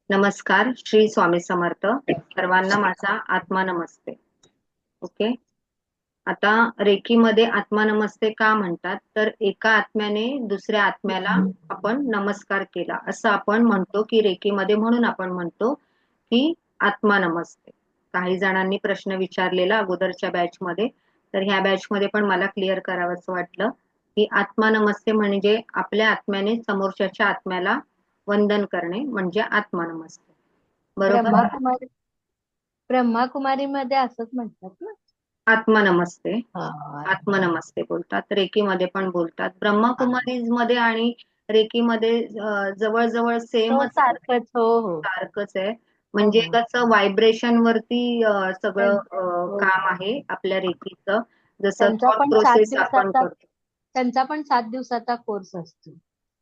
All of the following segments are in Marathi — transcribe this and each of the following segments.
नमस्कार, श्री स्वामी समर्थ. सर्वांना माझा आत्मा नमस्ते. ओके. आता रेकीमध्ये आत्मा नमस्ते का म्हणतात? तर एका आत्म्याने दुसऱ्या आत्म्याला आपण नमस्कार केला, असं आपण म्हणतो की रेकीमध्ये म्हणून आपण म्हणतो की आत्मा नमस्ते. काही जणांनी प्रश्न विचारलेला अगोदरच्या बॅचमध्ये, तर ह्या बॅचमध्ये पण मला क्लिअर करावंसं वाटलं की आत्मा नमस्ते म्हणजे आपल्या आत्म्याने समोरच्याच्या आत्म्याला वंदन करणे म्हणजे आत्मा नमस्ते. बरोबर? ब्रह्माकुमारी ब्रह्माकुमारीमध्ये असंच म्हणतात ना. आत्मा नमस्ते. हा. आत्मनमस्ते बोलतात. रेकीमध्ये पण बोलतात. ब्रह्मकुमारीजमध्ये आणि रेकीमध्ये जवळ-जवळ हो, सेमच आहे. सारखंच. हो हो. सारखंच आहे. हो म्हणजे हो. कसं व्हायब्रेशन वरती सगळं हो. काम आहे आपल्या रेकीचं. जसं त्यांचा थॉट पण सात प्रोसेस आपण दिवसाचा करतो. त्यांचा पण 7 दिवसाचा कोर्स असतो.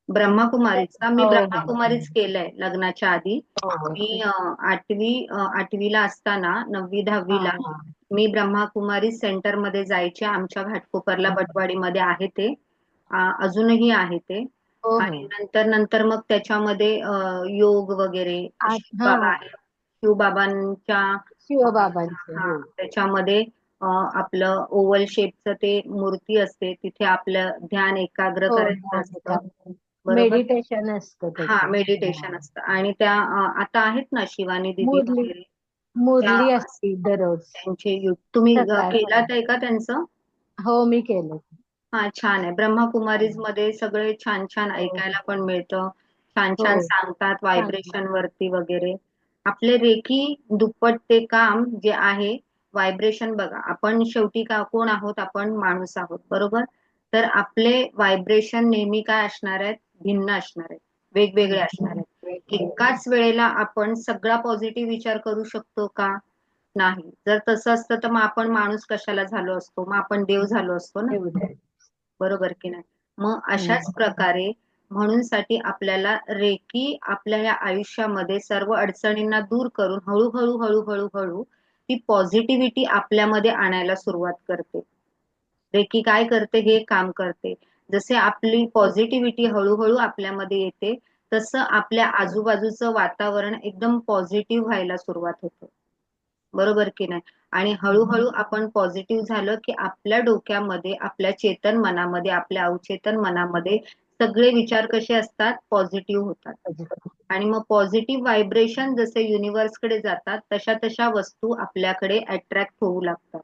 ब्रह्मकुमारीचा मी हो हो. ब्रह्मकुमारीच केलंय लग्नाच्या आधी. हो मी हो. 8वीला असताना 9वी हा 10वीला हा. मी ब्रह्मकुमारी सेंटरमध्ये जायचे. आमच्या घाटकोपरला बटवाडीमध्ये आहे ते. अजूनही आहे ते. हो हो. आणि नंतर मग त्याच्यामध्ये योग वगैरे हा, शिवबाबा आहेत. शिवबाबांच्या शिवबाबांचे. हां, हो. त्याच्यामध्ये आपलं ओव्हल शेपचं ते मूर्ती असते. तिथे आपलं ध्यान एकाग्र हो, करायचं ध्यान असतं. एकाग्र. बरोबर? मेडिटेशन असतं हां, त्याचं. मेडिटेशन असतं आणि त्या आता आहेत ना शिवानी दीदी मुरली वगैरे त्या मुरली असती दररोज त्यांचे तुम्ही सकाळ. केलात आहे का त्यांचं? हो, मी केलं. हां, छान आहे. ब्रह्मकुमारीजमध्ये सगळे छान-छान हो ऐकायला पण मिळतं. छान-छान हो. सांगतात सांगतात. व्हायब्रेशन वरती वगैरे. आपले रेकी दुप्पट ते काम जे आहे व्हायब्रेशन बघा, आपण शेवटी कोण आहोत? आपण माणूस आहोत, बरोबर? तर आपले व्हायब्रेशन नेहमी काय असणार आहेत? भिन्न असणार आहेत, वेगवेगळे असणार आहेत. एकाच वेळेला आपण सगळा पॉझिटिव्ह विचार करू शकतो का? नाही. जर तसं असतं तर मग आपण माणूस कशाला झालो असतो? मग आपण देव झालो असतो ना. एवढं. बरोबर की नाही? मग अशाच हम्म. प्रकारे म्हणूनसाठी आपल्याला रेकी आपल्या या आयुष्यामध्ये सर्व अडचणींना दूर करून हळू ती पॉझिटिव्हिटी आपल्यामध्ये आणायला सुरुवात करते. रेकी काय करते हे काम करते. जसे आपली पॉझिटिव्हिटी हळू आपल्यामध्ये येते, तसं आपल्या आजूबाजूचं वातावरण एकदम पॉझिटिव्ह व्हायला सुरुवात होतं. बरोबर की नाही? आणि हळू आपण पॉझिटिव्ह झालं, की आपल्या डोक्यामध्ये, आपल्या चेतन मनामध्ये, आपल्या अवचेतन मनामध्ये सगळे विचार कसे असतात? पॉझिटिव्ह होतात. आणि मग पॉझिटिव्ह व्हायब्रेशन जसे युनिव्हर्सकडे जातात, तशा वस्तू आपल्याकडे अट्रॅक्ट होऊ लागतात.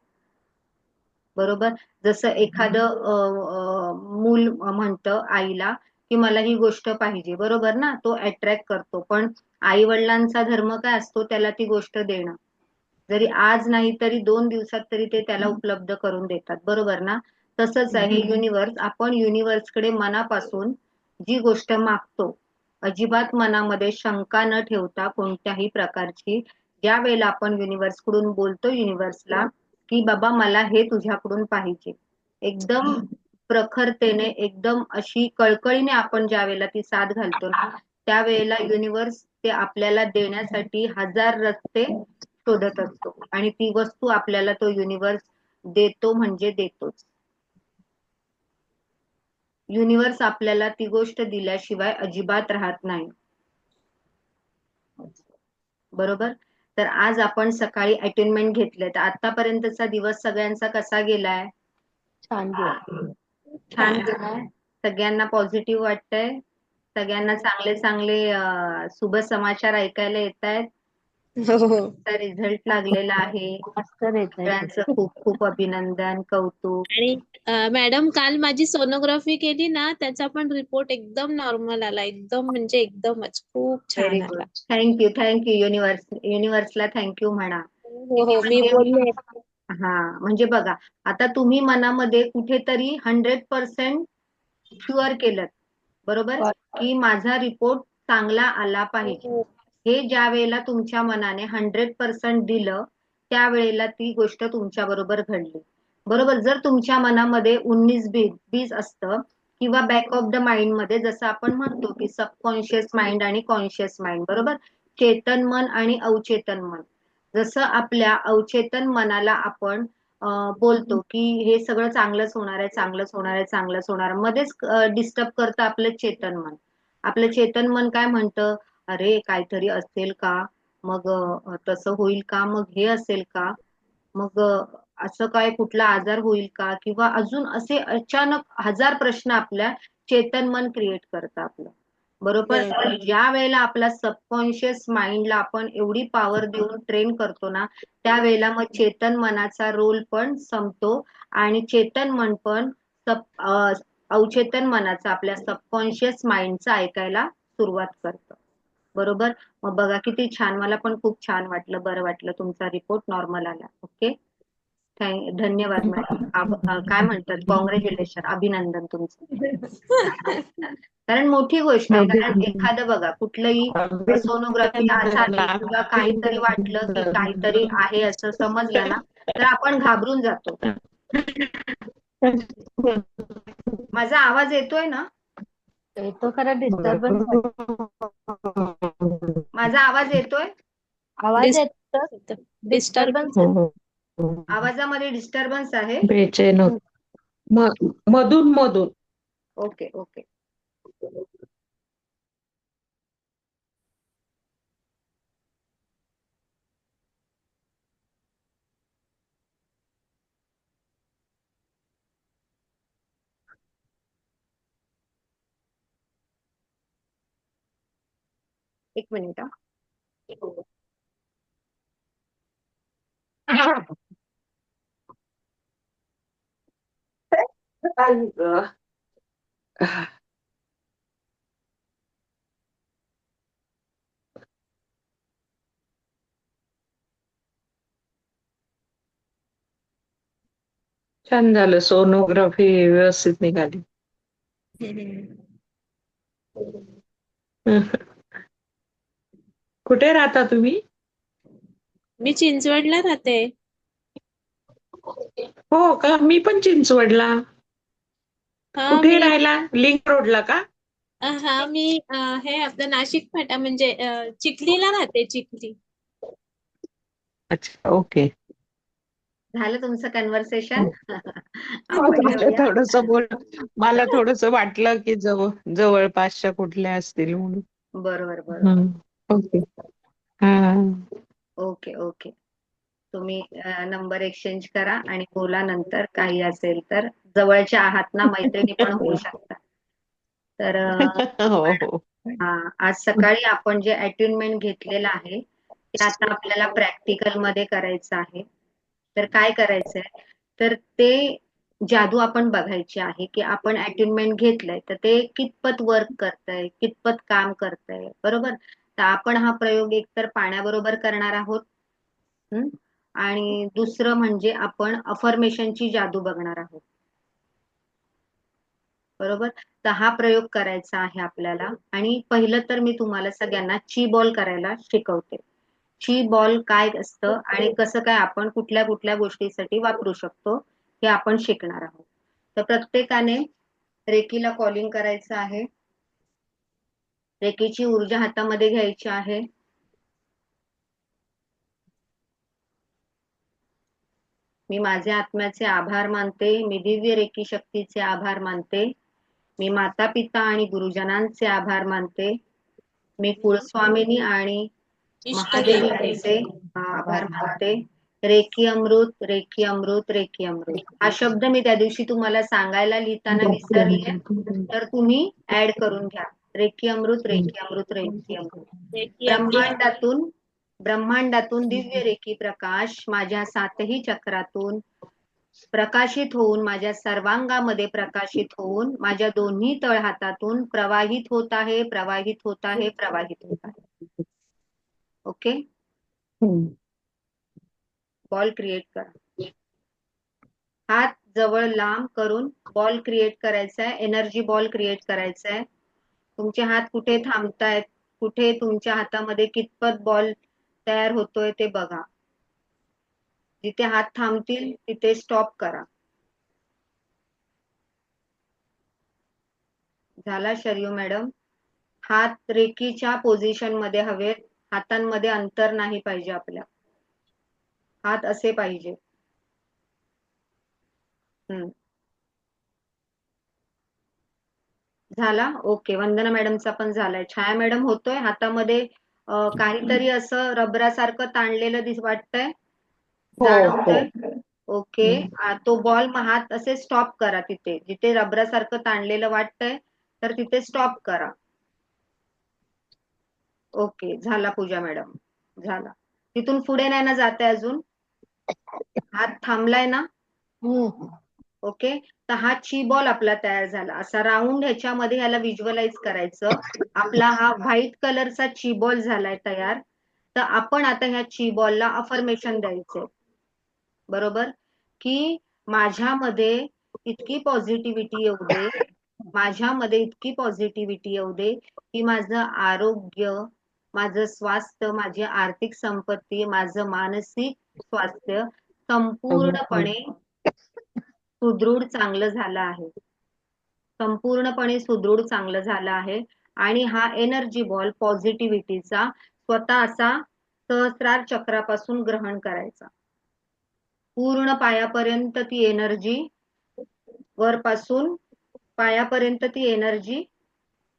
बरोबर? जसं एखादं मूल म्हणतं आईला, की मला ही गोष्ट पाहिजे. बरोबर ना? तो अट्रॅक्ट करतो. पण आई-वडिलांचा धर्म काय असतो? त्याला ती गोष्ट देणं. जरी आज नाही तरी 2 दिवसात तरी ते त्याला उपलब्ध करून देतात. बरोबर ना? तसंच आहे युनिव्हर्स. आपण युनिव्हर्सकडे मनापासून जी गोष्ट मागतो, अजिबात मनामध्ये शंका न ठेवता कोणत्याही प्रकारची, ज्यावेळेला आपण युनिव्हर्सकडून बोलतो युनिव्हर्सला, की बाबा मला हे तुझ्याकडून पाहिजे. एकदम प्रखरतेने, एकदम अशी कळकळीने आपण ज्यावेळेला ती साद घालतो ना, त्यावेळेला युनिव्हर्स ते आपल्याला देण्यासाठी हजार रस्ते शोधत असतो आणि ती वस्तू आपल्याला तो युनिव्हर्स देतो म्हणजे देतोच. युनिव्हर्स आपल्याला ती गोष्ट दिल्याशिवाय अजिबात राहत नाही. बरोबर? तर आज आपण सकाळी अटेंडमेंट घेतले. तर आतापर्यंतचा दिवस सगळ्यांचा कसा गेलाय? छान गेलं. छान गेलाय. सगळ्यांना पॉझिटिव्ह वाटतंय. सगळ्यांना चांगले चांगले शुभ समाचार ऐकायला येतायत. हो हो. रिझल्ट लागलेला आहे. मस्त येत सगळ्यांचं खूप खूप अभिनंदन, कौतुक. आणि मॅडम काल माझी सोनोग्राफी केली ना त्याचा पण रिपोर्ट एकदम नॉर्मल आला. एकदम म्हणजे एकदमच खूप व्हेरी छान गुड. आला. थँक यू युनिव्हर्सला थँक यू म्हणा. हो किती हो, मी म्हणजे बोलले. म्हणजे बघा, आता तुम्ही मनामध्ये कुठेतरी 100% शुअर केलं, बरोबर? की माझा रिपोर्ट चांगला आला पाहिजे. हो, हे ज्या वेळेला तुमच्या मनाने 100% दिलं, त्यावेळेला ती गोष्ट तुमच्या बरोबर घडली. बरोबर? जर तुमच्या मनामध्ये 19-20 असतं किंवा बॅक ऑफ द माइंड मध्ये जसं आपण म्हणतो की सबकॉन्शियस माइंड आणि कॉन्शियस माइंड, बरोबर? चेतन मन आणि अवचेतन मन. जसं आपल्या अवचेतन मनाला आपण बोलतो की हे सगळं चांगलंच होणार आहे, चांगलंच होणार आहे, चांगलंच होणार आहे. मध्येच डिस्टर्ब करतं आपलं चेतन मन. आपलं चेतन मन काय म्हणतं, अरे काहीतरी असेल का, मग तसं होईल का, मग हे असेल का, मग असं काय कुठला आजार होईल का, किंवा अजून असे अचानक हजार प्रश्न आपल्या चेतन मन क्रिएट करतं आपलं. बरोबर. बरोबर. पण ज्या वेळेला आपला सबकॉन्शियस माइंडला आपण एवढी पॉवर देऊन ट्रेन करतो ना, त्यावेळेला मग चेतन मनाचा रोल पण संपतो आणि चेतन मन पण अवचेतन मनाचा, आपल्या सबकॉन्शियस माइंडचा ऐकायला सुरुवात करतं. बरोबर. मग बघा किती छान, मला पण खूप छान वाटलं, बरं वाटलं, तुमचा रिपोर्ट नॉर्मल आला. ओके. धन्यवाद मॅडम. काय म्हणतात, कॉंग्रॅच्युलेशन, अभिनंदन तुमचं. कारण मोठी गोष्ट आहे, कारण एखादं बघा कुठलंही सोनोग्राफी झाली किंवा काहीतरी वाटलं की काहीतरी आहे असं समजलं ना, तर आपण घाबरून जातो. माझा आवाज येतोय ना? येतो खरं डिस्टर्बन्स आहे. माझा आवाज येतोय? आवाज येतो, डिस्टर्बन्स डिस्टर्बन्स आहे. आहे. आवाजामध्ये डिस्टर्बन्स आहे? बेचैन होत. मधून मधून. Okay okay. एक मिनिट हा. आई गं. छान झालं, सोनोग्राफी व्यवस्थित निघाली. कुठे राहता तुम्ही? मी चिंचवडला राहते. हो का, मी पण चिंचवडला. हा कुठे मी राहिला, लिंक रोडला का? हा मी हे आपलं नाशिक फाटा म्हणजे चिखलीला राहते, चिखली. अच्छा, ओके. झालं तुमचं कन्व्हर्सेशन? आपण मला येऊया. थोडस बोल, मला थोडस वाटलं की जवळपासच्या कुठल्या असतील म्हणून. बरोबर बरोबर. ओके. हा. Okay okay. तुम्ही नंबर एक्सचेंज करा आणि बोला नंतर, काही असेल तर. जवळच्या आहात ना, मैत्रिणी पण होऊ शकतात. तर हो हो. आज सकाळी आपण जे अटेनमेंट घेतलेलं आहे ते आता आपल्याला प्रॅक्टिकल मध्ये करायचं आहे. तर काय करायचंय, तर ते जादू आपण बघायची आहे की आपण अटेनमेंट घेतलंय तर ते कितपत वर्क करतंय, कितपत काम करतंय. बरोबर. तर आपण हा प्रयोग एकतर पाण्याबरोबर करणार आहोत. आणि दुसरं म्हणजे आपण अफर्मेशनची जादू बघणार आहोत. बरोबर. तर हा प्रयोग करायचा आहे आपल्याला. आणि पहिलं तर मी तुम्हाला सगळ्यांना ची बॉल करायला शिकवते. ची बॉल काय असतं आणि कसं काय आपण कुठल्या कुठल्या गोष्टीसाठी वापरू शकतो हे आपण शिकणार आहोत. तर प्रत्येकाने रेकीला कॉलिंग करायचं आहे. रेकीची ऊर्जा हातामध्ये घ्यायची आहे. मी माझे आत्म्याचे आभार मानते. मी दिव्य रेकी शक्तीचे आभार मानते. मी माता पिता आणि गुरुजनांचे आभार मानते. मी कुलस्वामिनी आणि महादेवी इष्टदेव यांचे आभार मानते. रेकी अमृत, रेकी अमृत, रेकी अमृत. हा शब्द मी त्या दिवशी तुम्हाला सांगायला लिहिताना विसरले, तर तुम्ही ऍड करून घ्या. रेकी अमृत, रेकी अमृत, रेकी अमृत. रेकी अमृत. ब्रह्मांडातून दिव्य रेकी प्रकाश माझ्या सातही चक्रातून प्रकाशित होऊन, माझ्या सर्वांगामध्ये प्रकाशित होऊन, माझ्या दोन्ही तळहातातून प्रवाहित होत आहे, प्रवाहित होत आहे, प्रवाहित होत आहे. ओके. बॉल क्रिएट करा. हात जवळ लांब करून बॉल क्रिएट करायचा आहे, एनर्जी बॉल क्रिएट करायचा आहे. तुमचे हात कुठे थांबतायत, कुठे तुमच्या हातामध्ये कितपत बॉल तयार होतोय ते बघा. जिथे हात थांबतील तिथे स्टॉप करा. झाला शर्यू मॅडम. हात रेकीच्या पोझिशन मध्ये हवेत. हातांमध्ये अंतर नाही पाहिजे आपल्या. हात असे पाहिजे. झाला? ओके. वंदना मॅडमचा पण झालाय. छाया मॅडम होतोय हातामध्ये काहीतरी असं रबरासारखं ताणलेलं वाटतंय, हो हो. जाणवतंय? ओके. तो बॉल हात असे स्टॉप करा तिथे जिथे रबरासारखं ताणलेलं वाटतंय, तर तिथे स्टॉप करा. ओके. झाला पूजा मॅडम, झाला. तिथून पुढे नाही ना जाते अजून? हात थांबलाय ना? ओके. तर हा ची बॉल आपला तयार झाला. असा राऊंड ह्याच्यामध्ये ह्याला व्हिज्युअलाइज करायचं. आपला हा व्हाईट कलरचा ची बॉल झालाय तयार. तर आपण आता ह्या ची बॉलला अफर्मेशन द्यायचे. बरोबर? की माझ्यामध्ये इतकी पॉझिटिव्हिटी येऊ दे, माझ्यामध्ये इतकी पॉझिटिव्हिटी येऊ दे, की माझं आरोग्य, माझं स्वास्थ्य, माझी आर्थिक संपत्ती, माझं मानसिक स्वास्थ्य संपूर्णपणे सुदृढ चांगलं झालं आहे. संपूर्णपणे सुदृढ चांगलं झालं आहे. आणि हा एनर्जी बॉल पॉझिटिव्हिटीचा स्वतः असा सहस्रार चक्रापासून ग्रहण करायचा. पूर्ण पायापर्यंत ती एनर्जी, वरपासून पायापर्यंत ती एनर्जी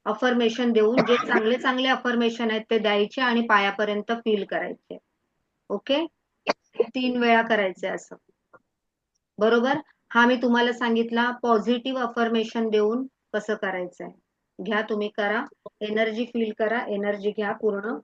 अफर्मेशन देऊन, जे चांगले चांगले अफर्मेशन आहेत ते द्यायचे आणि पायापर्यंत फील करायचे. ओके. 3 वेळा करायचे असं. बरोबर? हा मी तुम्हाला सांगितला पॉझिटिव्ह अफर्मेशन देऊन कसं करायचंय. घ्या, तुम्ही करा. एनर्जी फील करा, एनर्जी घ्या पूर्ण.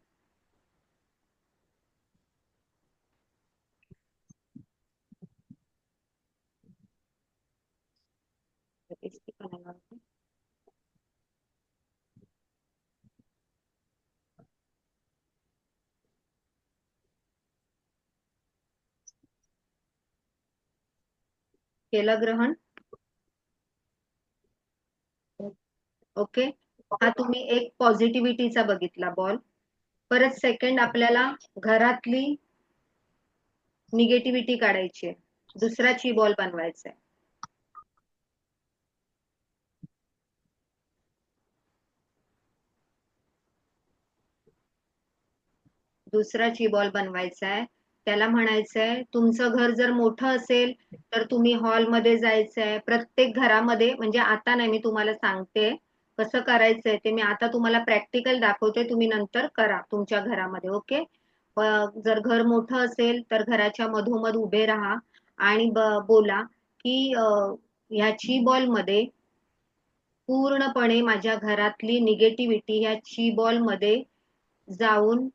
केलं ग्रहण? ओके. हा तुम्ही एक पॉझिटिव्हिटीचा बघितला बॉल. परत सेकंड आपल्याला घरातली निगेटिव्हिटी काढायची आहे. दुसरा ची बॉल बनवायचा आहे. दुसरा ची बॉल बनवायचा आहे. त्याला म्हणायचंय, तुमचं घर जर मोठं असेल तर तुम्ही हॉलमध्ये जायचंय. प्रत्येक घरामध्ये, म्हणजे आता नाही, मी तुम्हाला सांगते कसं करायचंय ते. मी आता तुम्हाला प्रॅक्टिकल दाखवते, तुम्ही नंतर करा तुमच्या घरामध्ये. ओके. जर घर मोठं असेल तर घराच्या मधोमध उभे राहा आणि बोला की ह्या बॉल मध्ये पूर्णपणे माझ्या घरातली निगेटिव्हिटी ह्या ची बॉल मध्ये जाऊन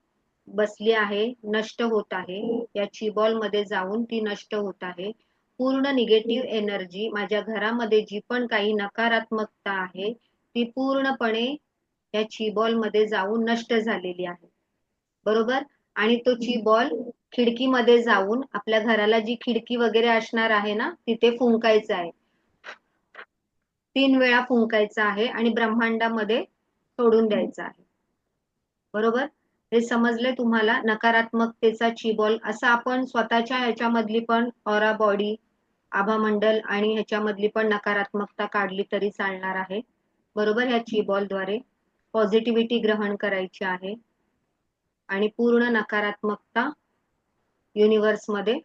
बसली आहे, नष्ट होत आहे. या ची बॉल मध्ये जाऊन ती नष्ट होत आहे. पूर्ण निगेटिव्ह एनर्जी, माझ्या घरामध्ये जी पण काही नकारात्मकता आहे ती पूर्णपणे या ची बॉल मध्ये जाऊन नष्ट झालेली आहे. बरोबर? आणि तो ची बॉल खिडकीमध्ये जाऊन, आपल्या घराला जी खिडकी वगैरे असणार आहे ना, तिथे फुंकायचा आहे. 3 वेळा फुंकायचा आहे आणि ब्रह्मांडामध्ये सोडून द्यायचा आहे. बरोबर? हे समजले तुम्हाला? नकारात्मकतेचा ची बॉल असा आपण स्वतःच्या ह्याच्यामधली पण ऑरा बॉडी, आभामंडल आणि ह्याच्यामधली पण नकारात्मकता काढली तरी चालणार आहे. बरोबर? ह्या ची बॉल द्वारे पॉझिटिव्हिटी ग्रहण करायची आहे आणि पूर्ण नकारात्मकता युनिव्हर्स मध्ये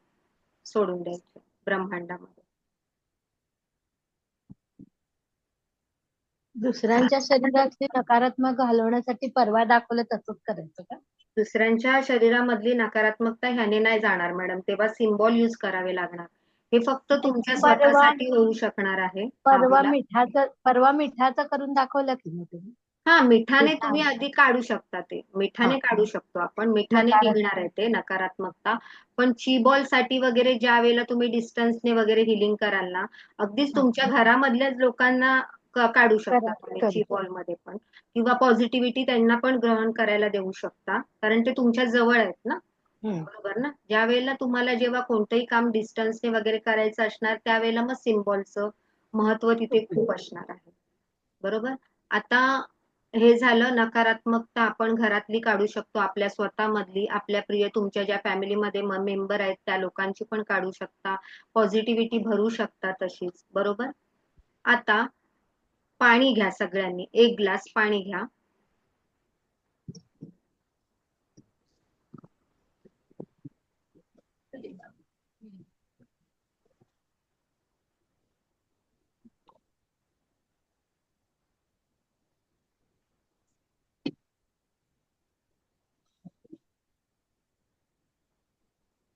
सोडून द्यायची, ब्रह्मांडामध्ये. दुसऱ्यांच्या शरीरातली नकारात्मक घालवण्यासाठी परवा दाखवलं तसंच करायचं का? दुसऱ्यांच्या शरीरामधली नकारात्मकता ह्याने नाही जाणार मॅडम, तेव्हा सिम्बॉल यूज करावे लागणार. हे फक्त तुमच्या परवा स्वतःसाठी होऊ शकणार आहे. हा, बोला. परवा मिठाचं करून दाखवलं की नाही तुम्ही? हा, मिठाने तुम्ही मिठा आधी काढू शकता ते. मिठाने काढू शकतो आपण. मिठाने निघणार आहे ते नकारात्मकता. पण ची बॉल साठी वगैरे ज्या वेळेला तुम्ही डिस्टन्सने वगैरे हिलिंग कराल ना, अगदीच तुमच्या घरामधल्याच लोकांना काढू शकता तुम्ही ची बॉल मध्ये पण. किंवा पॉझिटिव्हिटी त्यांना पण ग्रहण करायला देऊ शकता, कारण ते तुमच्या जवळ आहेत ना. बरोबर ना? ज्या वेळेला तुम्हाला जेव्हा कोणतंही काम डिस्टन्सने वगैरे करायचं असणार, त्यावेळेला मग सिम्बॉलचं महत्व तिथे खूप असणार आहे. बरोबर? आता हे झालं नकारात्मकता आपण घरातली काढू शकतो, आपल्या स्वतःमधली, आपल्या प्रिय तुमच्या ज्या फॅमिलीमध्ये मेंबर आहेत त्या लोकांची पण काढू शकता. पॉझिटिव्हिटी भरू शकता तशीच. बरोबर? आता पाणी घ्या सगळ्यांनी. 1 ग्लास पाणी घ्या.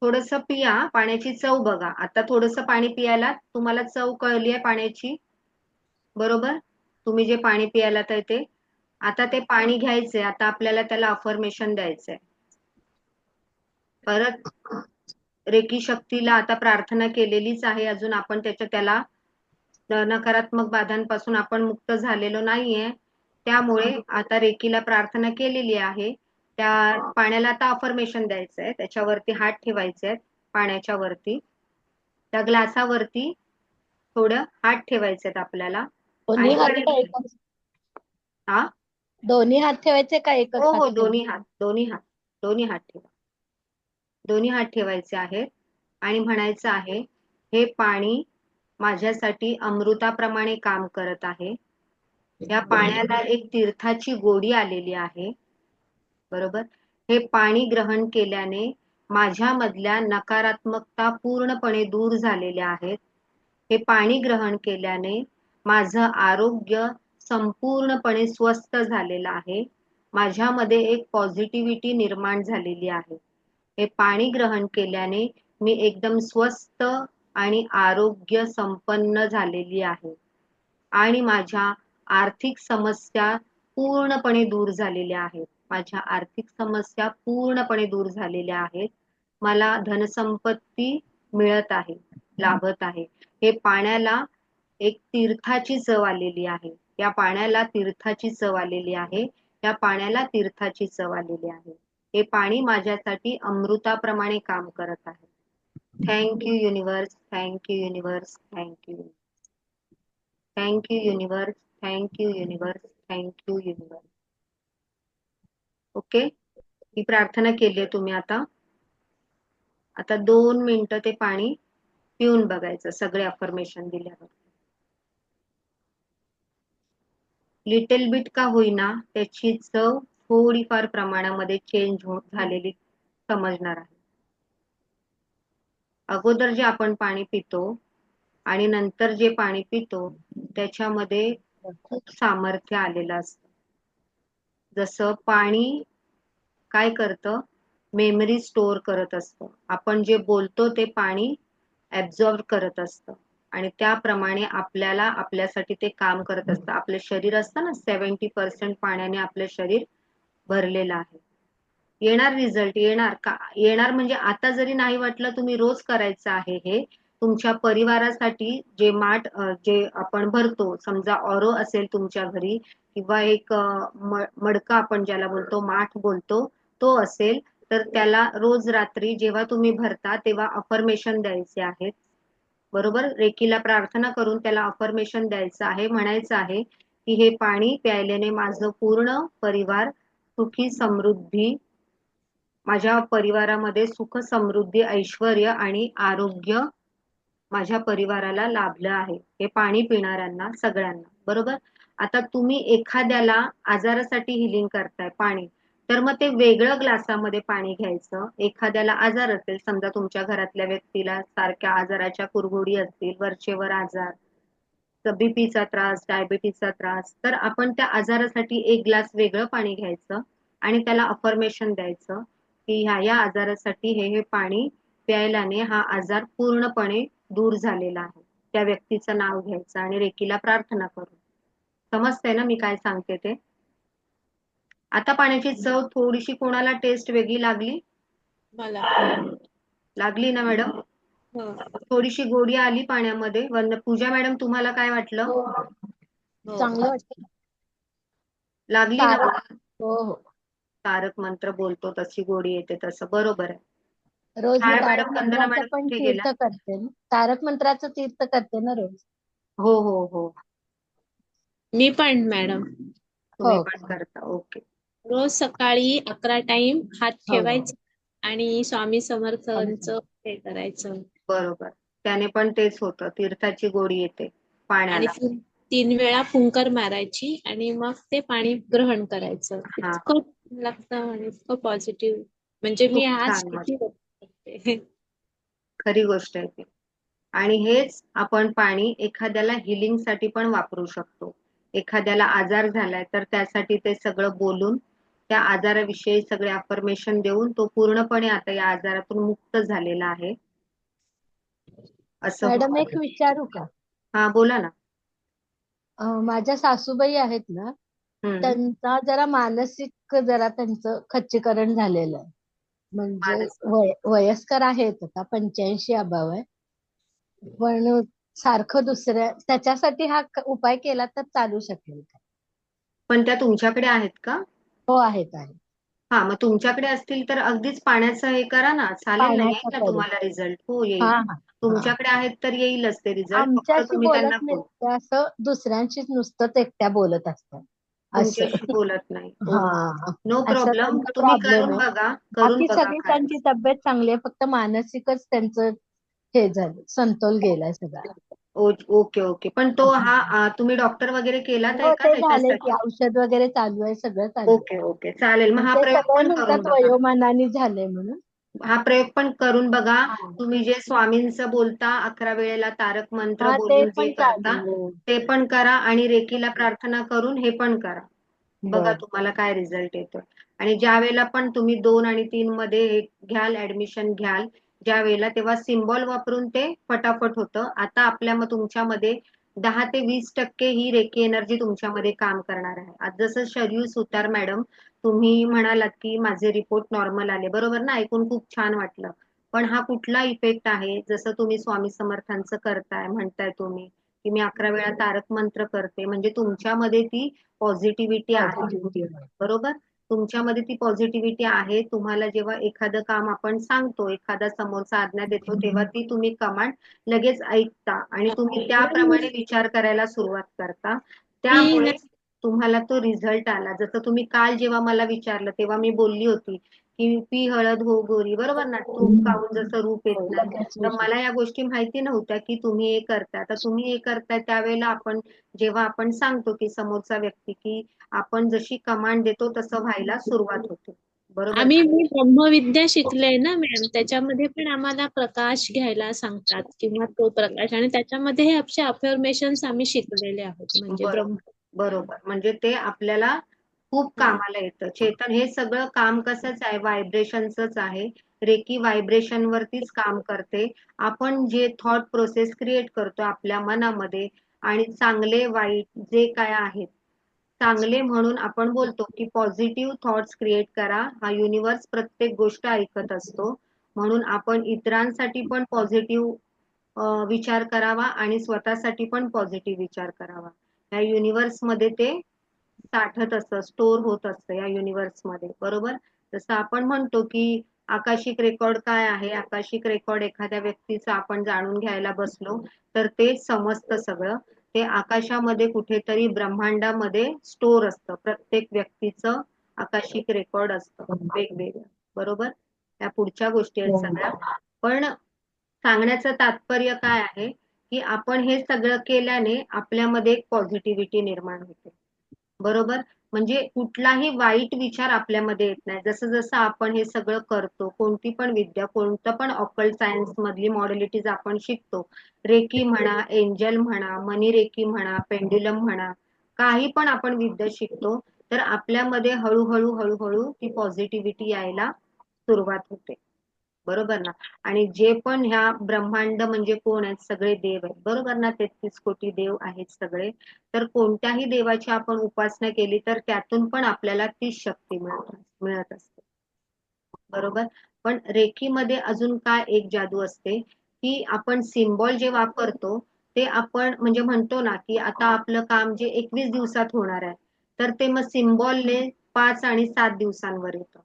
थोडंसं पिया, पाण्याची चव बघा. आता थोडंसं पाणी पियाला तुम्हाला चव कळली आहे पाण्याची, बरोबर? तुम्ही जे पाणी पियाला ते आता ते पाणी घ्यायचंय. आता आपल्याला त्याला अफर्मेशन द्यायचंय. परत रेकी शक्तीला आता प्रार्थना केलेलीच आहे. अजून आपण त्याला नकारात्मक बाधांपासून आपण मुक्त झालेलो नाहीये. त्यामुळे आता रेकीला प्रार्थना केलेली आहे. त्या पाण्याला आता अफर्मेशन द्यायचंय. त्याच्यावरती हात ठेवायचे आहेत, पाण्याच्या वरती. त्या ग्लासावरती थोडं हात ठेवायचे आहेत आपल्याला. दोन्ही आणि हात का म्हणायचं एकच? हा दोन्ही हात ठेवायचे का एकच हो हात हो, ठेवायचा? दोन्ही हात ठेवा. दोन्ही हात ठेवायचे आहेत आणि म्हणायचं आहे, हे पाणी माझ्यासाठी अमृताप्रमाणे काम करत आहे. या पाण्याला एक तीर्थाची गोडी आलेली आहे, बरोबर? हे पाणी ग्रहण केल्याने माझ्यामधल्या नकारात्मकता पूर्णपणे दूर झालेल्या आहेत. हे पाणी ग्रहण केल्याने माझं आरोग्य संपूर्णपणे स्वस्थ झालेलं आहे. माझ्यामध्ये एक पॉझिटिव्हिटी निर्माण झालेली आहे. हे पाणी ग्रहण केल्याने मी एकदम स्वस्थ आणि आरोग्य संपन्न झालेली आहे. आणि माझ्या आर्थिक समस्या पूर्णपणे दूर झालेल्या आहेत. माझ्या आर्थिक समस्या पूर्णपणे दूर झालेल्या आहेत. मला धनसंपत्ती मिळत आहे, लाभत आहे. हे पाण्याला एक तीर्थाची चव आलेली आहे. या पाण्याला तीर्थाची चव आलेली आहे. या पाण्याला तीर्थाची चव आलेली आहे. हे पाणी माझ्यासाठी अमृताप्रमाणे काम करत आहे. Thank you universe, thank you universe, thank you. Thank you universe, thank you universe, thank you universe. Okay, ही प्रार्थना केली आहे तुम्ही आता. आता 2 मिनिटं ते पाणी पिऊन बघायचं सगळे अफर्मेशन दिल्यावर. लिटिल बिट का होईना त्याची चव थोडीफार प्रमाणामध्ये चेंज झालेली समजणार आहे. अगोदर जे आपण पाणी पितो आणि नंतर जे पाणी पितो त्याच्यामध्ये खूप सामर्थ्य आलेलं असतं. जसं पाणी काय करतं, मेमरी स्टोअर करत असतं. आपण जे बोलतो ते पाणी ऍब्झॉर्ब करत असतं आणि त्याप्रमाणे आपल्याला आपल्यासाठी ते काम करत असतं. आपलं शरीर असतं ना 70% पाण्याने आपलं शरीर भरलेलं आहे. येणार रिझल्ट, येणार का येणार म्हणजे आता जरी नाही वाटलं, तुम्ही रोज करायचं आहे. हे तुमच्या परिवारासाठी जे आपण भरतो, समजा ऑरो असेल तुमच्या घरी किंवा एक मडका आपण ज्याला बोलतो, माठ बोलतो, तो असेल तर त्याला रोज रात्री जेव्हा तुम्ही भरता तेव्हा अफर्मेशन द्यायचे आहेत, बरोबर? रेकीला प्रार्थना करून त्याला अफर्मेशन द्यायचं आहे. म्हणायचं आहे की हे पाणी प्यायल्याने माझं पूर्ण परिवार सुखी समृद्धी, माझ्या परिवारामध्ये सुख समृद्धी ऐश्वर्य आणि आरोग्य माझ्या परिवाराला लाभलं आहे. हे पाणी पिणाऱ्यांना सगळ्यांना, बरोबर? आता तुम्ही एखाद्याला आजारासाठी हिलिंग करताय पाणी, तर मग ते वेगळं ग्लासामध्ये पाणी घ्यायचं. एखाद्याला आजार असेल, समजा तुमच्या घरातल्या व्यक्तीला सारख्या आजाराच्या कुरघोडी असतील, वरचेवर आजार, बीपीचा त्रास, डायबिटीसचा त्रास, तर आपण त्या आजारासाठी एक ग्लास वेगळं पाणी घ्यायचं आणि त्याला अफर्मेशन द्यायचं की ह्या आजारासाठी हे पाणी प्यायल्याने हा आजार पूर्णपणे दूर झालेला आहे. त्या व्यक्तीचं नाव घ्यायचं आणि रेकीला प्रार्थना करून. समजतंय ना मी काय सांगते ते? आता पाण्याची चव थोडीशी कोणाला टेस्ट वेगळी लागली? मला लागली ना मॅडम? हो थोडीशी गोडी आली पाण्यामध्ये. पूजा मॅडम, तुम्हाला काय वाटलं? हो, हो चांगलं वाटतं. लागली ना? हो हो. तारक मंत्र बोलतो तशी गोडी येते, तसं बरोबर आहे. रोज मी छाया तारक मॅडम, वंदना मंत्राचं मॅडम पण कुठे तीर्थ गेला? करते ना. तारक मंत्राचं तीर्थ करते ना रोज. हो हो हो, मी पण मॅडम तुम्ही हो पण करता. ओके. रोज सकाळी 11 टाइम हात हो. ठेवायचे आणि स्वामी समर्थांचं हे करायचं बरोबर, त्याने पण तेच होतं, तीर्थाची गोडी येते आणि पाण्याला. 3 वेळा फुंकर मारायची आणि मग ते पाणी ग्रहण करायचं. हा, इतकं छान लागतं आणि इतकं पॉझिटिव्ह, म्हणजे मी खूप आज छान, किती मस्त, करते. खरी गोष्ट आहे ती. आणि हेच आपण पाणी एखाद्याला हिलिंग साठी पण वापरू शकतो. एखाद्याला आजार झालाय तर त्यासाठी ते सगळं बोलून त्या आजाराविषयी सगळे अफर्मेशन देऊन तो पूर्णपणे आता या आजारातून मुक्त झालेला आहे असं मॅडम एक होतं. विचारू का? हा बोला ना. माझ्या सासूबाई आहेत ना, त्यांचा जरा मानसिक जरा त्यांचं खच्चीकरण झालेलं आहे. म्हणजे मानसिक. वयस्कर आहेत, आता 85 अबाव आहे. पण सारखं त्याच्यासाठी हा उपाय केला तर चालू शकेल का? पण त्या तुमच्याकडे आहेत का? हो, आहेत आहेत. हा, मग तुमच्याकडे असतील तर अगदीच पाण्याचं हे करा ना, चालेल ना, पाण्याचा येईल ना करू. तुम्हाला रिझल्ट. हो, येईल. हा हा हा. तुमच्याकडे आहेत तर येईलच ते रिझल्ट. फक्त आमच्याशी तुम्ही बोलत त्यांना नाहीत त्या, असं दुसऱ्यांशीच नुसतंच एकट्या बोलत असतात असं. तुमच्याशी बोलत नाही. ओके. हा, नो असा प्रॉब्लेम. त्यांचा तुम्ही प्रॉब्लेम करून आहे. बघा, करून बाकी बघा सगळी काय. त्यांची तब्येत चांगली आहे, फक्त मानसिकच त्यांचं हे झालं, समतोल गेलाय सगळा. Okay okay. पण तो तुम्ही डॉक्टर वगैरे केलात आहे हो, का ते झालंय की त्याच्यासाठी? औषध वगैरे चालू आहे, सगळं चालू आहे. ओके ओके, चालेल. मग आणि हा ते प्रयोग सगळे पण करून म्हणतात बघा. वयोमानाने झालंय म्हणून. हा प्रयोग पण करून बघा. हा तुम्ही जे स्वामींचं बोलता 11 वेळेला तारक मंत्र हा, ते बोलून जे पण करता चालू आहे. ते पण करा आणि रेकीला प्रार्थना करून हे पण करा. बघा बर. तुम्हाला काय रिझल्ट येतो. आणि ज्या वेळेला पण तुम्ही 2 आणि 3 मध्ये ऍडमिशन घ्याल ज्या वेळेला, तेव्हा सिम्बॉल वापरून ते फटाफट होतं. आता तुमच्यामध्ये 10 ते 20% ही रेकी एनर्जी तुमच्यामध्ये काम करणार आहे. आज जसं शरीर सुतार मॅडम तुम्ही म्हणालात की माझे रिपोर्ट नॉर्मल आले, बरोबर ना? ऐकून खूप छान वाटलं. पण हा कुठला इफेक्ट आहे? जसं तुम्ही स्वामी समर्थांचं करताय, म्हणताय तुम्ही की मी 11 वेळा तारक मंत्र करते, म्हणजे तुमच्यामध्ये ती पॉझिटिव्हिटी आहे. पॉझिटिव्हिटी आहे. बरोबर? तुमच्यामध्ये ती पॉझिटिव्हिटी आहे. तुम्हाला जेव्हा एखादं काम आपण सांगतो, एखादा समोरचा आज्ञा देतो, तेव्हा ती तुम्ही कमांड लगेच ऐकता आणि तुम्ही त्याप्रमाणे विचार करायला सुरुवात करता. मी त्यामुळे तुम्हाला तो रिझल्ट आला. जसं तुम्ही काल जेव्हा मला विचारलं तेव्हा मी बोलली होती की पी हळद हो गोरी, बरोबर ना? तूप खाऊन जसं रूप येत हो, नाही. लगेच तर विषय. मला या गोष्टी माहिती नव्हत्या की तुम्ही हे करताय. आता तुम्ही हे करताय त्यावेळेला जेव्हा आपण सांगतो की समोरचा व्यक्ती की आपण जशी कमांड देतो तसं व्हायला सुरुवात होते. बरोबर ना? मी ब्रह्मविद्या शिकले ना मॅम, त्याच्यामध्ये पण आम्हाला प्रकाश घ्यायला सांगतात किंवा तो प्रकाश, आणि त्याच्यामध्ये हे असे अफर्मेशन्स आम्ही शिकलेले आहोत, म्हणजे बरोबर बरोबर. म्हणजे ते आपल्याला खूप कामाला येतं. चेतन, हे सगळं काम कसंच आहे, व्हायब्रेशनच आहे. रेकी व्हायब्रेशन वरतीच काम करते. आपण जे थॉट प्रोसेस क्रिएट करतो आपल्या मनामध्ये, आणि चांगले वाईट जे काय आहेत, चांगले म्हणून आपण बोलतो की पॉझिटिव्ह थॉट्स क्रिएट करा. हा युनिव्हर्स प्रत्येक गोष्ट ऐकत असतो. म्हणून आपण इतरांसाठी पण पॉझिटिव्ह विचार करावा आणि स्वतःसाठी पण पॉझिटिव्ह विचार करावा. या युनिव्हर्स मध्ये ते साठत असतं, स्टोअर होत असतं या युनिव्हर्स मध्ये. बरोबर? जसं आपण म्हणतो की आकाशिक रेकॉर्ड काय आहे, आकाशिक रेकॉर्ड एखाद्या व्यक्तीचं आपण जाणून घ्यायला बसलो तर ते समजतं सगळं. ते आकाशामध्ये कुठेतरी ब्रह्मांडामध्ये स्टोअर असतं. प्रत्येक व्यक्तीचं आकाशिक रेकॉर्ड असतं वेगवेगळं. बरोबर? त्या पुढच्या गोष्टी आहेत सगळ्या. पण सांगण्याचं तात्पर्य काय आहे की आपण हे सगळं केल्याने आपल्यामध्ये एक पॉझिटिव्हिटी निर्माण होते. बरोबर? म्हणजे कुठलाही वाईट विचार आपल्यामध्ये येत नाही. जसं जसं आपण हे सगळं करतो, कोणती पण विद्या, कोणतं पण ऑकल्ट सायन्स मधली मॉडेलिटीज आपण शिकतो, रेकी म्हणा, एंजल म्हणा, मनी रेकी म्हणा, पेंड्युलम म्हणा, काही पण आपण विद्या शिकतो, तर आपल्यामध्ये हळूहळू हळूहळू ती पॉझिटिव्हिटी यायला सुरुवात होते. बरोबर ना? आणि जे पण ह्या ब्रह्मांड म्हणजे कोण आहेत? सगळे देव आहेत. बरोबर ना? 33 कोटी देव आहेत सगळे. तर कोणत्याही देवाची आपण उपासना केली तर त्यातून पण आपल्याला ती शक्ती मिळत असते. बरोबर? पण रेकीमध्ये अजून काय एक जादू असते की आपण सिम्बॉल जे वापरतो ते आपण म्हणजे म्हणतो ना की आता आपलं काम जे 21 दिवसात होणार आहे, तर ते मग सिम्बॉलने 5 आणि 7 दिवसांवर येतं.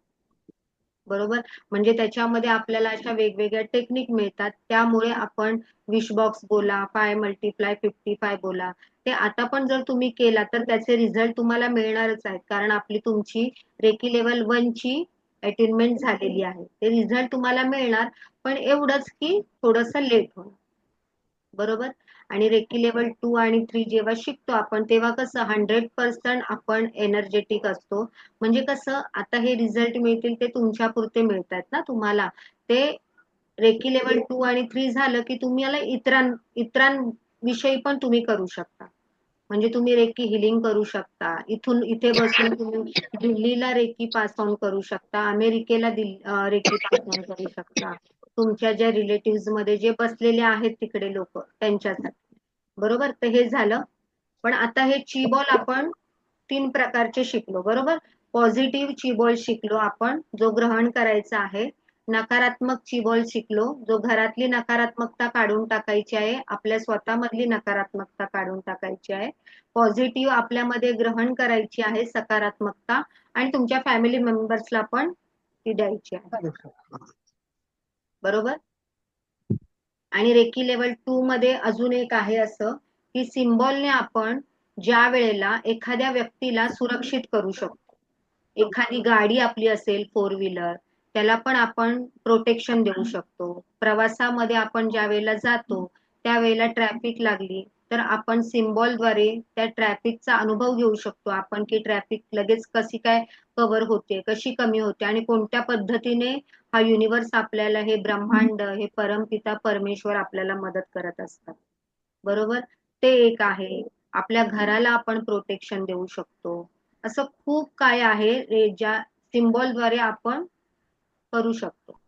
बरोबर? म्हणजे त्याच्यामध्ये आपल्याला अशा वेगवेगळ्या टेक्निक मिळतात. त्यामुळे आपण विश बॉक्स बोला, 5 मल्टिप्लाय 55 बोला. ते आता पण जर तुम्ही केला तर त्याचे रिझल्ट तुम्हाला मिळणारच आहेत. कारण तुमची रेकी लेव्हल 1 ची अटेनमेंट झालेली आहे. ते रिझल्ट तुम्हाला मिळणार, पण एवढंच की थोडंसं लेट होणार. बरोबर? आणि रेकी लेव्हल 2 आणि 3 जेव्हा शिकतो आपण, तेव्हा कसं 100% आपण एनर्जेटिक असतो. म्हणजे कसं, आता हे रिझल्ट मिळतील ते तुमच्यापुरते मिळतात ना तुम्हाला. ते रेकी लेव्हल 2 आणि 3 झालं की तुम्हाला इतरांविषयी पण तुम्ही करू शकता. म्हणजे तुम्ही रेकी हिलिंग करू शकता. इथून इथे बसून तुम्ही दिल्लीला रेकी पास ऑन करू शकता, अमेरिकेला रेकी पास ऑन करू शकता, तुमच्या ज्या रिलेटिव्ह मध्ये जे बसलेले आहेत तिकडे लोक त्यांच्यासाठी. बरोबर, तर हे झालं. पण आता हे ची बॉल आपण 3 प्रकारचे शिकलो. बरोबर, पॉझिटिव्ह ची बॉल शिकलो आपण, जो ग्रहण करायचा आहे. नकारात्मक ची बॉल शिकलो, जो घरातली नकारात्मकता काढून टाकायची आहे, आपल्या स्वतःमधली नकारात्मकता काढून टाकायची आहे. पॉझिटिव्ह आपल्यामध्ये ग्रहण करायची आहे सकारात्मकता, आणि तुमच्या फॅमिली मेंबर्सला पण ती द्यायची आहे. बरोबर. आणि रेकी लेवल 2 मध्ये अजून एक आहे असं की सिम्बॉलने आपण ज्या वेळेला एखाद्या व्यक्तीला सुरक्षित करू शकतो. एखादी गाडी आपली असेल 4 व्हीलर, त्याला पण आपण प्रोटेक्शन देऊ शकतो. प्रवासामध्ये आपण ज्या वेळेला जातो त्यावेळेला ट्रॅफिक लागली तर आपण सिम्बॉलद्वारे त्या ट्रॅफिकचा अनुभव घेऊ शकतो आपण, की ट्रॅफिक लगेच कशी काय कव्हर होते, कशी कमी होते, आणि कोणत्या पद्धतीने हा युनिवर्स आपल्याला, हे ब्रह्मांड, हे परमपिता परमेश्वर आपल्याला मदत करत असतात. बरोबर, ते एक आहे. आपल्या घराला आपण प्रोटेक्शन देऊ शकतो. असं खूप काय आहे ज्या सिम्बॉलद्वारे आपण करू शकतो.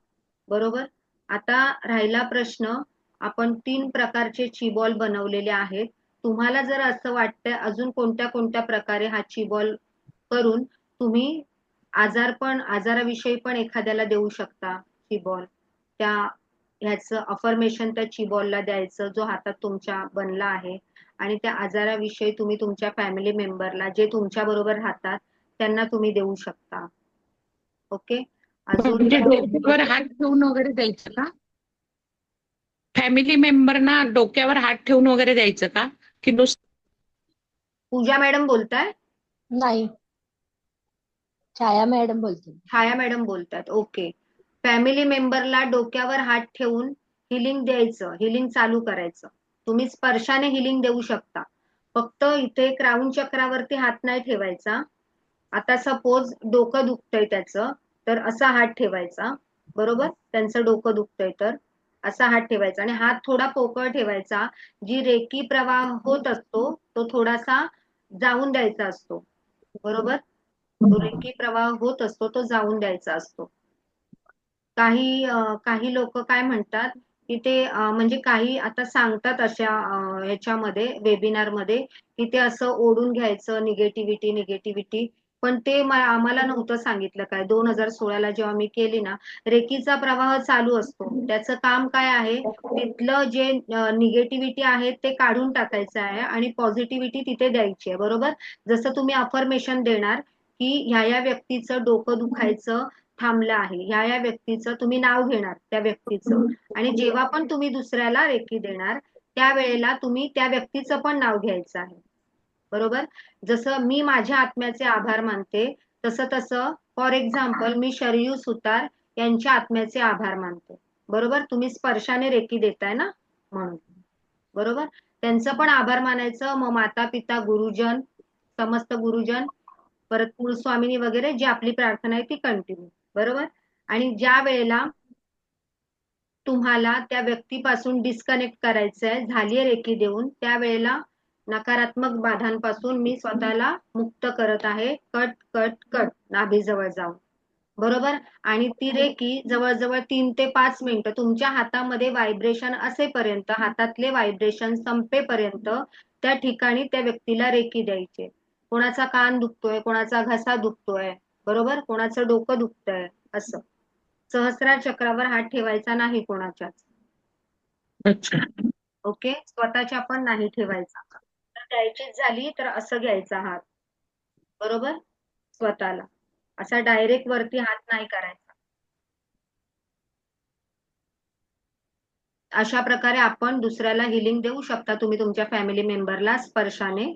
बरोबर. आता राहिला प्रश्न, आपण 3 प्रकारचे चीबॉल बनवलेले आहेत. तुम्हाला जर असं वाटतं अजून कोणत्या कोणत्या प्रकारे हा चीबॉल करून तुम्ही आजाराविषयी पण एखाद्याला देऊ शकता चीबॉल. त्या ह्याचं अफर्मेशन त्या चीबॉलला द्यायचं जो हातात तुमच्या बनला आहे, आणि त्या आजाराविषयी तुम्ही तुमच्या फॅमिली मेंबरला जे तुमच्या बरोबर राहतात त्यांना तुम्ही देऊ शकता. ओके. अजून म्हणजे डोक्यावर हात ठेवून वगैरे द्यायचं का? फॅमिली मेंबरना डोक्यावर हात ठेवून वगैरे द्यायचं का, की नुसतं? पूजा मॅडम बोलताय? नाही, छाया मॅडम बोलते. छाया मॅडम बोलतात. ओके. फॅमिली मेंबरला डोक्यावर हात ठेवून हिलिंग द्यायचं, हिलिंग चालू करायचं. तुम्ही स्पर्शाने हिलिंग देऊ शकता. फक्त इथे क्राऊन चक्रावरती हात नाही ठेवायचा. आता सपोज डोकं दुखतंय त्याचं, तर असा हात ठेवायचा. बरोबर, त्यांचं डोकं दुखतंय तर असा हात ठेवायचा, आणि हात थोडा पोकळ ठेवायचा. जी रेकी प्रवाह होत असतो तो थोडासा जाऊन द्यायचा असतो. बरोबर, तो रेकी प्रवाह होत असतो तो जाऊन द्यायचा असतो. काही लोक काय म्हणतात की ते म्हणजे काही आता सांगतात अशा ह्याच्यामध्ये वेबिनार मध्ये की ते असं ओढून घ्यायचं निगेटिव्हिटी, पण ते आम्हाला नव्हतं सांगितलं. काय 2016 जेव्हा मी केली ना, रेकीचा प्रवाह चालू असतो. त्याचं काम काय आहे, तिथलं जे निगेटिव्हिटी आहे ते काढून टाकायचं आहे आणि पॉझिटिव्हिटी तिथे द्यायची आहे. बरोबर, जसं तुम्ही अफर्मेशन देणार की ह्या व्यक्तीचं डोकं दुखायचं थांबलं आहे, ह्या व्यक्तीचं तुम्ही नाव घेणार त्या व्यक्तीचं, आणि जेव्हा पण तुम्ही दुसऱ्याला रेकी देणार त्यावेळेला तुम्ही त्या व्यक्तीचं पण नाव घ्यायचं आहे. बरोबर, जसं मी माझ्या आत्म्याचे आभार मानते तसं फॉर एक्झाम्पल मी शरयू सुतार यांच्या आत्म्याचे आभार मानते. बरोबर, तुम्ही स्पर्शाने रेकी देताय ना म्हणून. बरोबर, त्यांचं पण आभार मानायचं. मग माता पिता गुरुजन, समस्त गुरुजन, परत कुलस्वामिनी वगैरे जी आपली प्रार्थना आहे ती कंटिन्यू. बरोबर, आणि ज्या वेळेला तुम्हाला त्या व्यक्तीपासून डिस्कनेक्ट करायचंय, झालीये रेकी देऊन, त्यावेळेला नकारात्मक बाधांपासून मी स्वतःला मुक्त करत आहे. कट कट कट नाभीजवळ जाऊन. बरोबर, आणि ती रेकी जवळजवळ 3 ते 5 मिनिटं तुमच्या हातामध्ये व्हायब्रेशन असेपर्यंत, हातातले व्हायब्रेशन संपेपर्यंत त्या ठिकाणी त्या व्यक्तीला रेकी द्यायचे. कोणाचा कान दुखतोय, कोणाचा घसा दुखतोय, बरोबर, कोणाचं डोकं दुखतंय, असं सहस्रार चक्रावर हात ठेवायचा नाही कोणाच्याच. अच्छा. ओके, स्वतःच्या पण नाही ठेवायचा. तर द्यायचीच झाली तर असं घ्यायचा हात. बरोबर, स्वतःला असा डायरेक्ट वरती हात नाही करायचा. अशा प्रकारे आपण दुसऱ्याला हिलिंग देऊ शकता तुम्ही तुमच्या फॅमिली मेंबरला स्पर्शाने.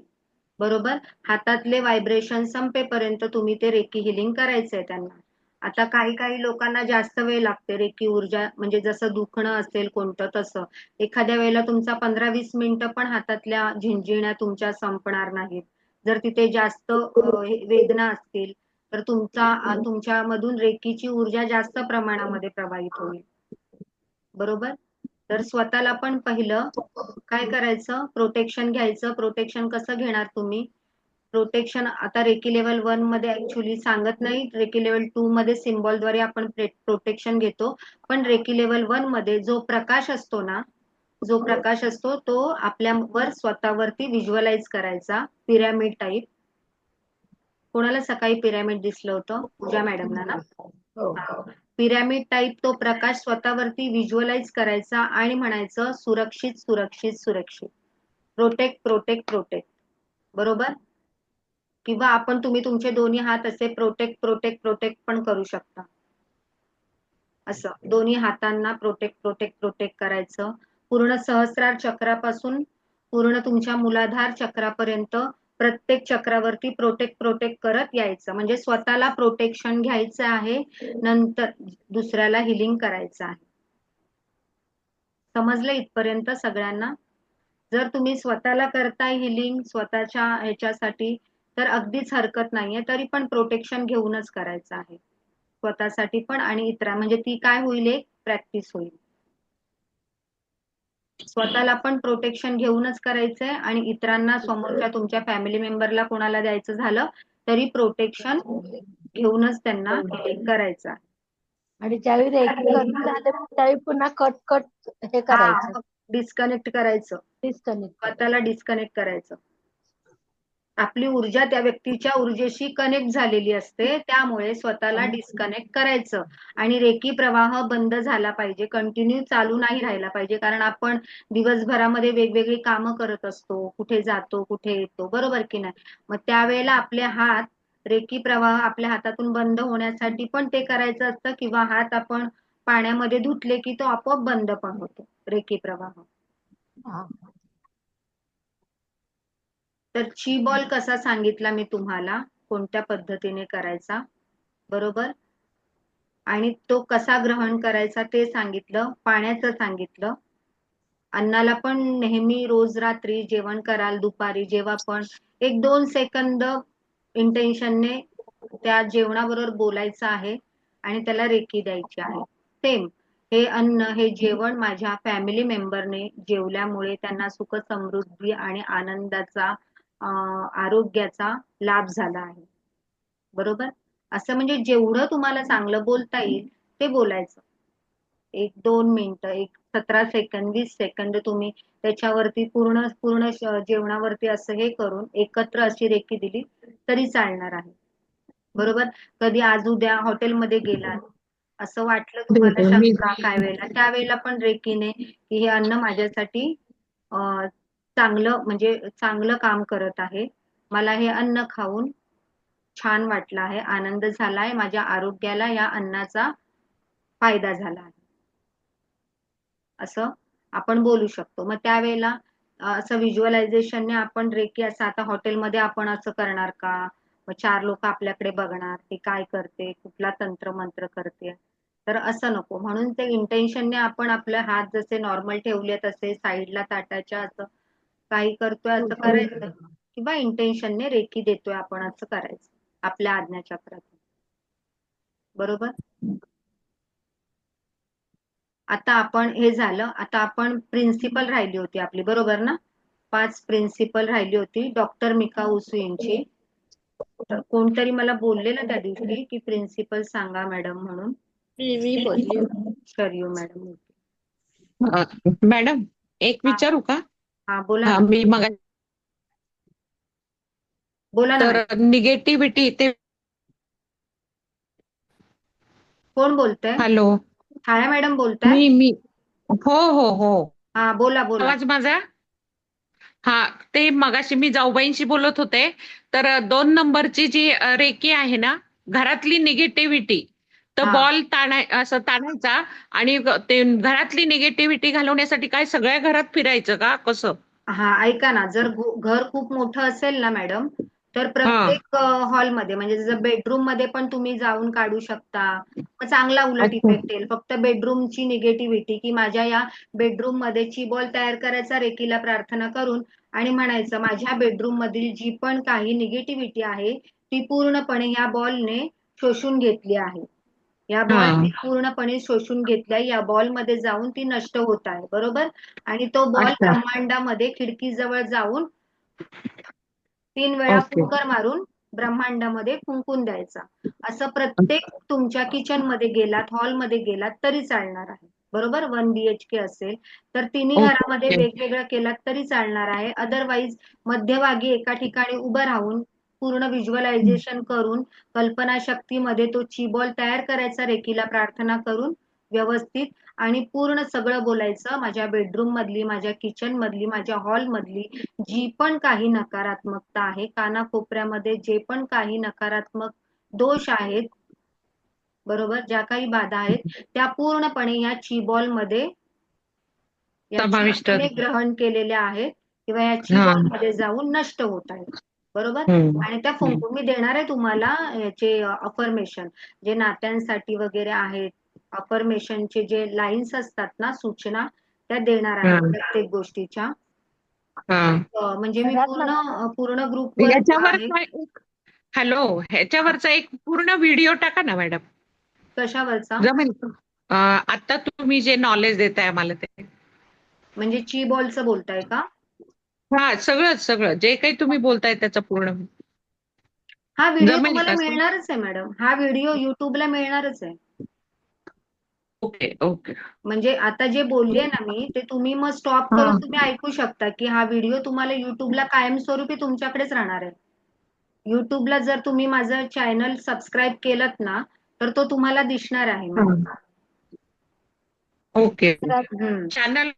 बरोबर, हातातले व्हायब्रेशन संपेपर्यंत तुम्ही ते रेकी हिलिंग करायचंय त्यांना. आता काही लोकांना जास्त वेळ लागते रेकी ऊर्जा, म्हणजे जसं दुखणं असेल कोणतं तसं. एखाद्या वेळेला तुमचा 15-20 मिनिटं पण हातातल्या झिंझिण्या तुमच्या संपणार नाहीत. जर तिथे जास्त वेदना असतील तर तुमच्यामधून रेकीची ऊर्जा जास्त प्रमाणामध्ये प्रवाहित होईल. बरोबर, तर स्वतःला पण पहिलं काय करायचं, प्रोटेक्शन घ्यायचं. प्रोटेक्शन कसं घेणार तुम्ही? प्रोटेक्शन आता रेकी लेवल 1 मध्ये ऍक्च्युली सांगत नाही, रेकी लेवल 2 मध्ये सिम्बॉलद्वारे आपण प्रोटेक्शन घेतो. पण रेकी लेवल 1 मध्ये जो प्रकाश असतो ना, जो प्रकाश असतो तो आपल्यावर स्वतःवरती व्हिज्युअलाइज करायचा, पिरॅमिड टाईप. कोणाला सकाळी पिरॅमिड दिसलं होतं? पूजा मॅडमला ना? हो. पिरॅमिड टाईप तो प्रकाश स्वतःवरती व्हिज्युअलाइज करायचा आणि म्हणायचं सुरक्षित सुरक्षित सुरक्षित, प्रोटेक्ट प्रोटेक्ट प्रोटेक्ट. बरोबर? किंवा तुम्ही तुमचे दोन्ही हात असे प्रोटेक्ट प्रोटेक्ट प्रोटेक्ट पण करू शकता. असं दोन्ही हातांना प्रोटेक्ट प्रोटेक्ट प्रोटेक्ट करायचं. पूर्ण सहस्रार चक्रापासून पूर्ण तुमच्या मूलाधार चक्रापर्यंत प्रत्येक चक्रावरती प्रोटेक्ट प्रोटेक्ट करत यायचं. म्हणजे स्वतःला प्रोटेक्शन घ्यायचं आहे, नंतर दुसऱ्याला हिलिंग करायचं आहे. समजलं इथपर्यंत सगळ्यांना? जर तुम्ही स्वतःला करताय हिलिंग स्वतःच्या ह्याच्यासाठी तर अगदीच हरकत नाहीये, तरी पण प्रोटेक्शन घेऊनच करायचं आहे स्वतःसाठी पण आणि म्हणजे ती काय होईल, एक प्रॅक्टिस होईल. स्वतःला पण प्रोटेक्शन घेऊनच करायचंय आणि इतरांना, समोरच्या तुमच्या फॅमिली मेंबरला कोणाला द्यायचं झालं तरी प्रोटेक्शन घेऊनच त्यांना करायचं आहे. आणि ज्यावेळी रेकी करून झालं त्यावेळी पुन्हा कट कट हे करायचं, डिस्कनेक्ट करायचं, डिस्कनेक्ट स्वतःला डिस्कनेक्ट करायचं. आपली ऊर्जा त्या व्यक्तीच्या ऊर्जेशी कनेक्ट झालेली असते, त्यामुळे स्वतःला डिस्कनेक्ट करायचं. आणि रेकी प्रवाह बंद झाला पाहिजे, कंटिन्यू चालू नाही राहिला पाहिजे, कारण आपण दिवसभरामध्ये वेगवेगळी कामं करत असतो, कुठे जातो कुठे येतो, बरोबर की नाही? मग त्यावेळेला आपले हात, रेकी प्रवाह आपल्या हातातून बंद होण्यासाठी पण ते करायचं असतं, किंवा हात आपण पाण्यामध्ये धुतले की तो आपोआप बंद पण होतो रेकी प्रवाह. तर ची बॉल कसा सांगितला मी तुम्हाला, कोणत्या पद्धतीने करायचा, बरोबर? आणि तो कसा ग्रहण करायचा ते सांगितलं, पाण्याचं सांगितलं. अन्नाला पण नेहमी रोज रात्री जेवण कराल, दुपारी जेव्हा पण 1-2 सेकंद इंटेन्शनने त्या जेवणाबरोबर बोलायचं आहे आणि त्याला रेकी द्यायची आहे. सेम हे अन्न, हे जेवण माझ्या फॅमिली मेंबरने जेवल्यामुळे त्यांना सुख समृद्धी आणि आनंदाचा, आरोग्याचा लाभ झाला आहे. बरोबर? असं म्हणजे जेवढं तुम्हाला चांगलं बोलता येईल ते बोलायचं. 1-2 मिनिटं, 17 सेकंद, 20 सेकंद तुम्ही त्याच्यावरती पूर्ण पूर्ण जेवणावरती असं हे करून एकत्र अशी रेकी दिली तरी चालणार आहे. बरोबर? कधी आज उद्या हॉटेलमध्ये गेलात, असं वाटलं तुम्हाला शंका काय वेळेला, त्यावेळेला पण रेकीने की हे अन्न माझ्यासाठी चांगलं, म्हणजे चांगलं काम करत आहे, मला हे अन्न खाऊन छान वाटलं आहे, आनंद झालाय, माझ्या आरोग्याला या अन्नाचा फायदा झाला आहे, असं आपण बोलू शकतो. मग त्यावेळेला असं व्हिज्युअलायझेशनने आपण रेकी, असं आता हॉटेलमध्ये आपण असं करणार का? मग 4 लोक आपल्याकडे बघणार, ती काय करते, कुठला तंत्र मंत्र करते, तर असं नको. म्हणून ते इंटेन्शनने आपण आपले हात जसे नॉर्मल ठेवले तसे साईडला ताटाच्या, असं काही करतोय असं करायचं, किंवा इंटेन्शनने रेकी देतोय आपण असं करायचं आपल्या आज्ञाचक्रात. बरोबर? आता आपण हे झालं, आता आपण प्रिन्सिपल राहिली होती आपली, बरोबर ना? 5 प्रिन्सिपल राहिली होती डॉक्टर मिका उसू यांची. कोणतरी मला बोललेलं त्या दिवशी की प्रिन्सिपल सांगा मॅडम म्हणून. मी बोलली. शरयू मॅडम. मॅडम एक विचारू का? हा बोला ना. मी मग बोला ना तर मॅडम. निगेटिव्हिटी ते कोण बोलतंय? हॅलो, छाया मॅडम बोलताय? मी हो हो हो. हा बोला बोला. आवाज माझा? हा, ते मगाशी मी जाऊबाईंशी बोलत होते, तर 2 नंबरची जी रेकी आहे ना, घरातली निगेटिव्हिटी, तर हा. बॉल असं ताणायचा आणि ते घरातली निगेटिव्हिटी घालवण्यासाठी काय सगळ्या घरात फिरायचं का, कसं? हा ऐका ना, जर घर खूप मोठं असेल ना मॅडम, तर हा. प्रत्येक हॉलमध्ये, म्हणजे जसं बेडरूम मध्ये पण तुम्ही जाऊन काढू शकता, मग चांगला उलट अच्छा. इफेक्ट येईल. फक्त बेडरूमची निगेटिव्हिटी, की माझ्या या बेडरूम मध्ये ची बॉल तयार करायचा, रेकीला प्रार्थना करून आणि म्हणायचं माझ्या बेडरूम मधील जी पण काही निगेटिव्हिटी आहे ती पूर्णपणे या बॉलने शोषून घेतली आहे. या हा बॉल पूर्णपणे शोषून घेतल्या, या बॉल मध्ये जाऊन ती नष्ट होत आहे, बरोबर. आणि तो बॉल अच्छा ब्रह्मांडामध्ये खिडकीजवळ जाऊन 3 वेळा ओके फुंकर मारून ब्रह्मांडामध्ये फुंकून द्यायचा. असं प्रत्येक तुमच्या किचन मध्ये गेलात, हॉलमध्ये गेलात तरी चालणार आहे, बरोबर. 1 BHK असेल तर तिन्ही घरामध्ये ओके वेगवेगळं केलात तरी चालणार आहे. अदरवाईज मध्यभागी एका ठिकाणी उभं राहून पूर्ण व्हिज्युअलायझेशन करून कल्पनाशक्तीमध्ये तो चीबॉल तयार करायचा, रेकीला प्रार्थना करून व्यवस्थित, आणि पूर्ण सगळं बोलायचं, माझ्या बेडरूम मधली, माझ्या किचन मधली, माझ्या हॉल मधली जी पण काही नकारात्मकता आहे, कानाकोपऱ्यामध्ये जे पण काही नकारात्मक दोष आहेत, बरोबर, ज्या काही बाधा आहेत, त्या पूर्णपणे या चीबॉल मध्ये, या समाविष्ट चीबॉलने ग्रहण केलेल्या आहेत किंवा या हा चीबॉल मध्ये जाऊन नष्ट होत आहेत, बरोबर. आणि त्या हम्म. फुंकून मी देणार आहे तुम्हाला याचे अफर्मेशन जे नात्यांसाठी वगैरे आहेत, अफर्मेशनचे जे लाईन्स असतात ना, सूचना, त्या देणार आहे हा प्रत्येक गोष्टीच्या. हा म्हणजे मी घरात पूर्ण नका. पूर्ण ग्रुपवर आहे. याच्यावरचा एक हॅलो ह्याच्यावरचा एक पूर्ण व्हिडिओ टाका ना मॅडम, कशावरचा? जमेल का? आता तुम्ही जे नॉलेज देताय आम्हाला ते, म्हणजे ची बॉलचं बोलताय का? हा सगळं सगळं जे काही तुम्ही बोलताय त्याचं पूर्ण हा व्हिडिओ जमेल तुम्हाला का सर? मिळणारच आहे मॅडम, हा व्हिडिओ युट्यूबला मिळणारच आहे. ओके ओके म्हणजे आता जे बोलले ना मी, ते तुम्ही मग स्टॉप हा करून तुम्ही ऐकू शकता की हा व्हिडिओ तुम्हाला युट्यूबला कायमस्वरूपी तुमच्याकडेच राहणार आहे. युट्यूबला जर तुम्ही माझं चॅनल सबस्क्राईब केलं ना, तर तो तुम्हाला दिसणार आहे मग. हा ओके. घरात हम्म. चॅनल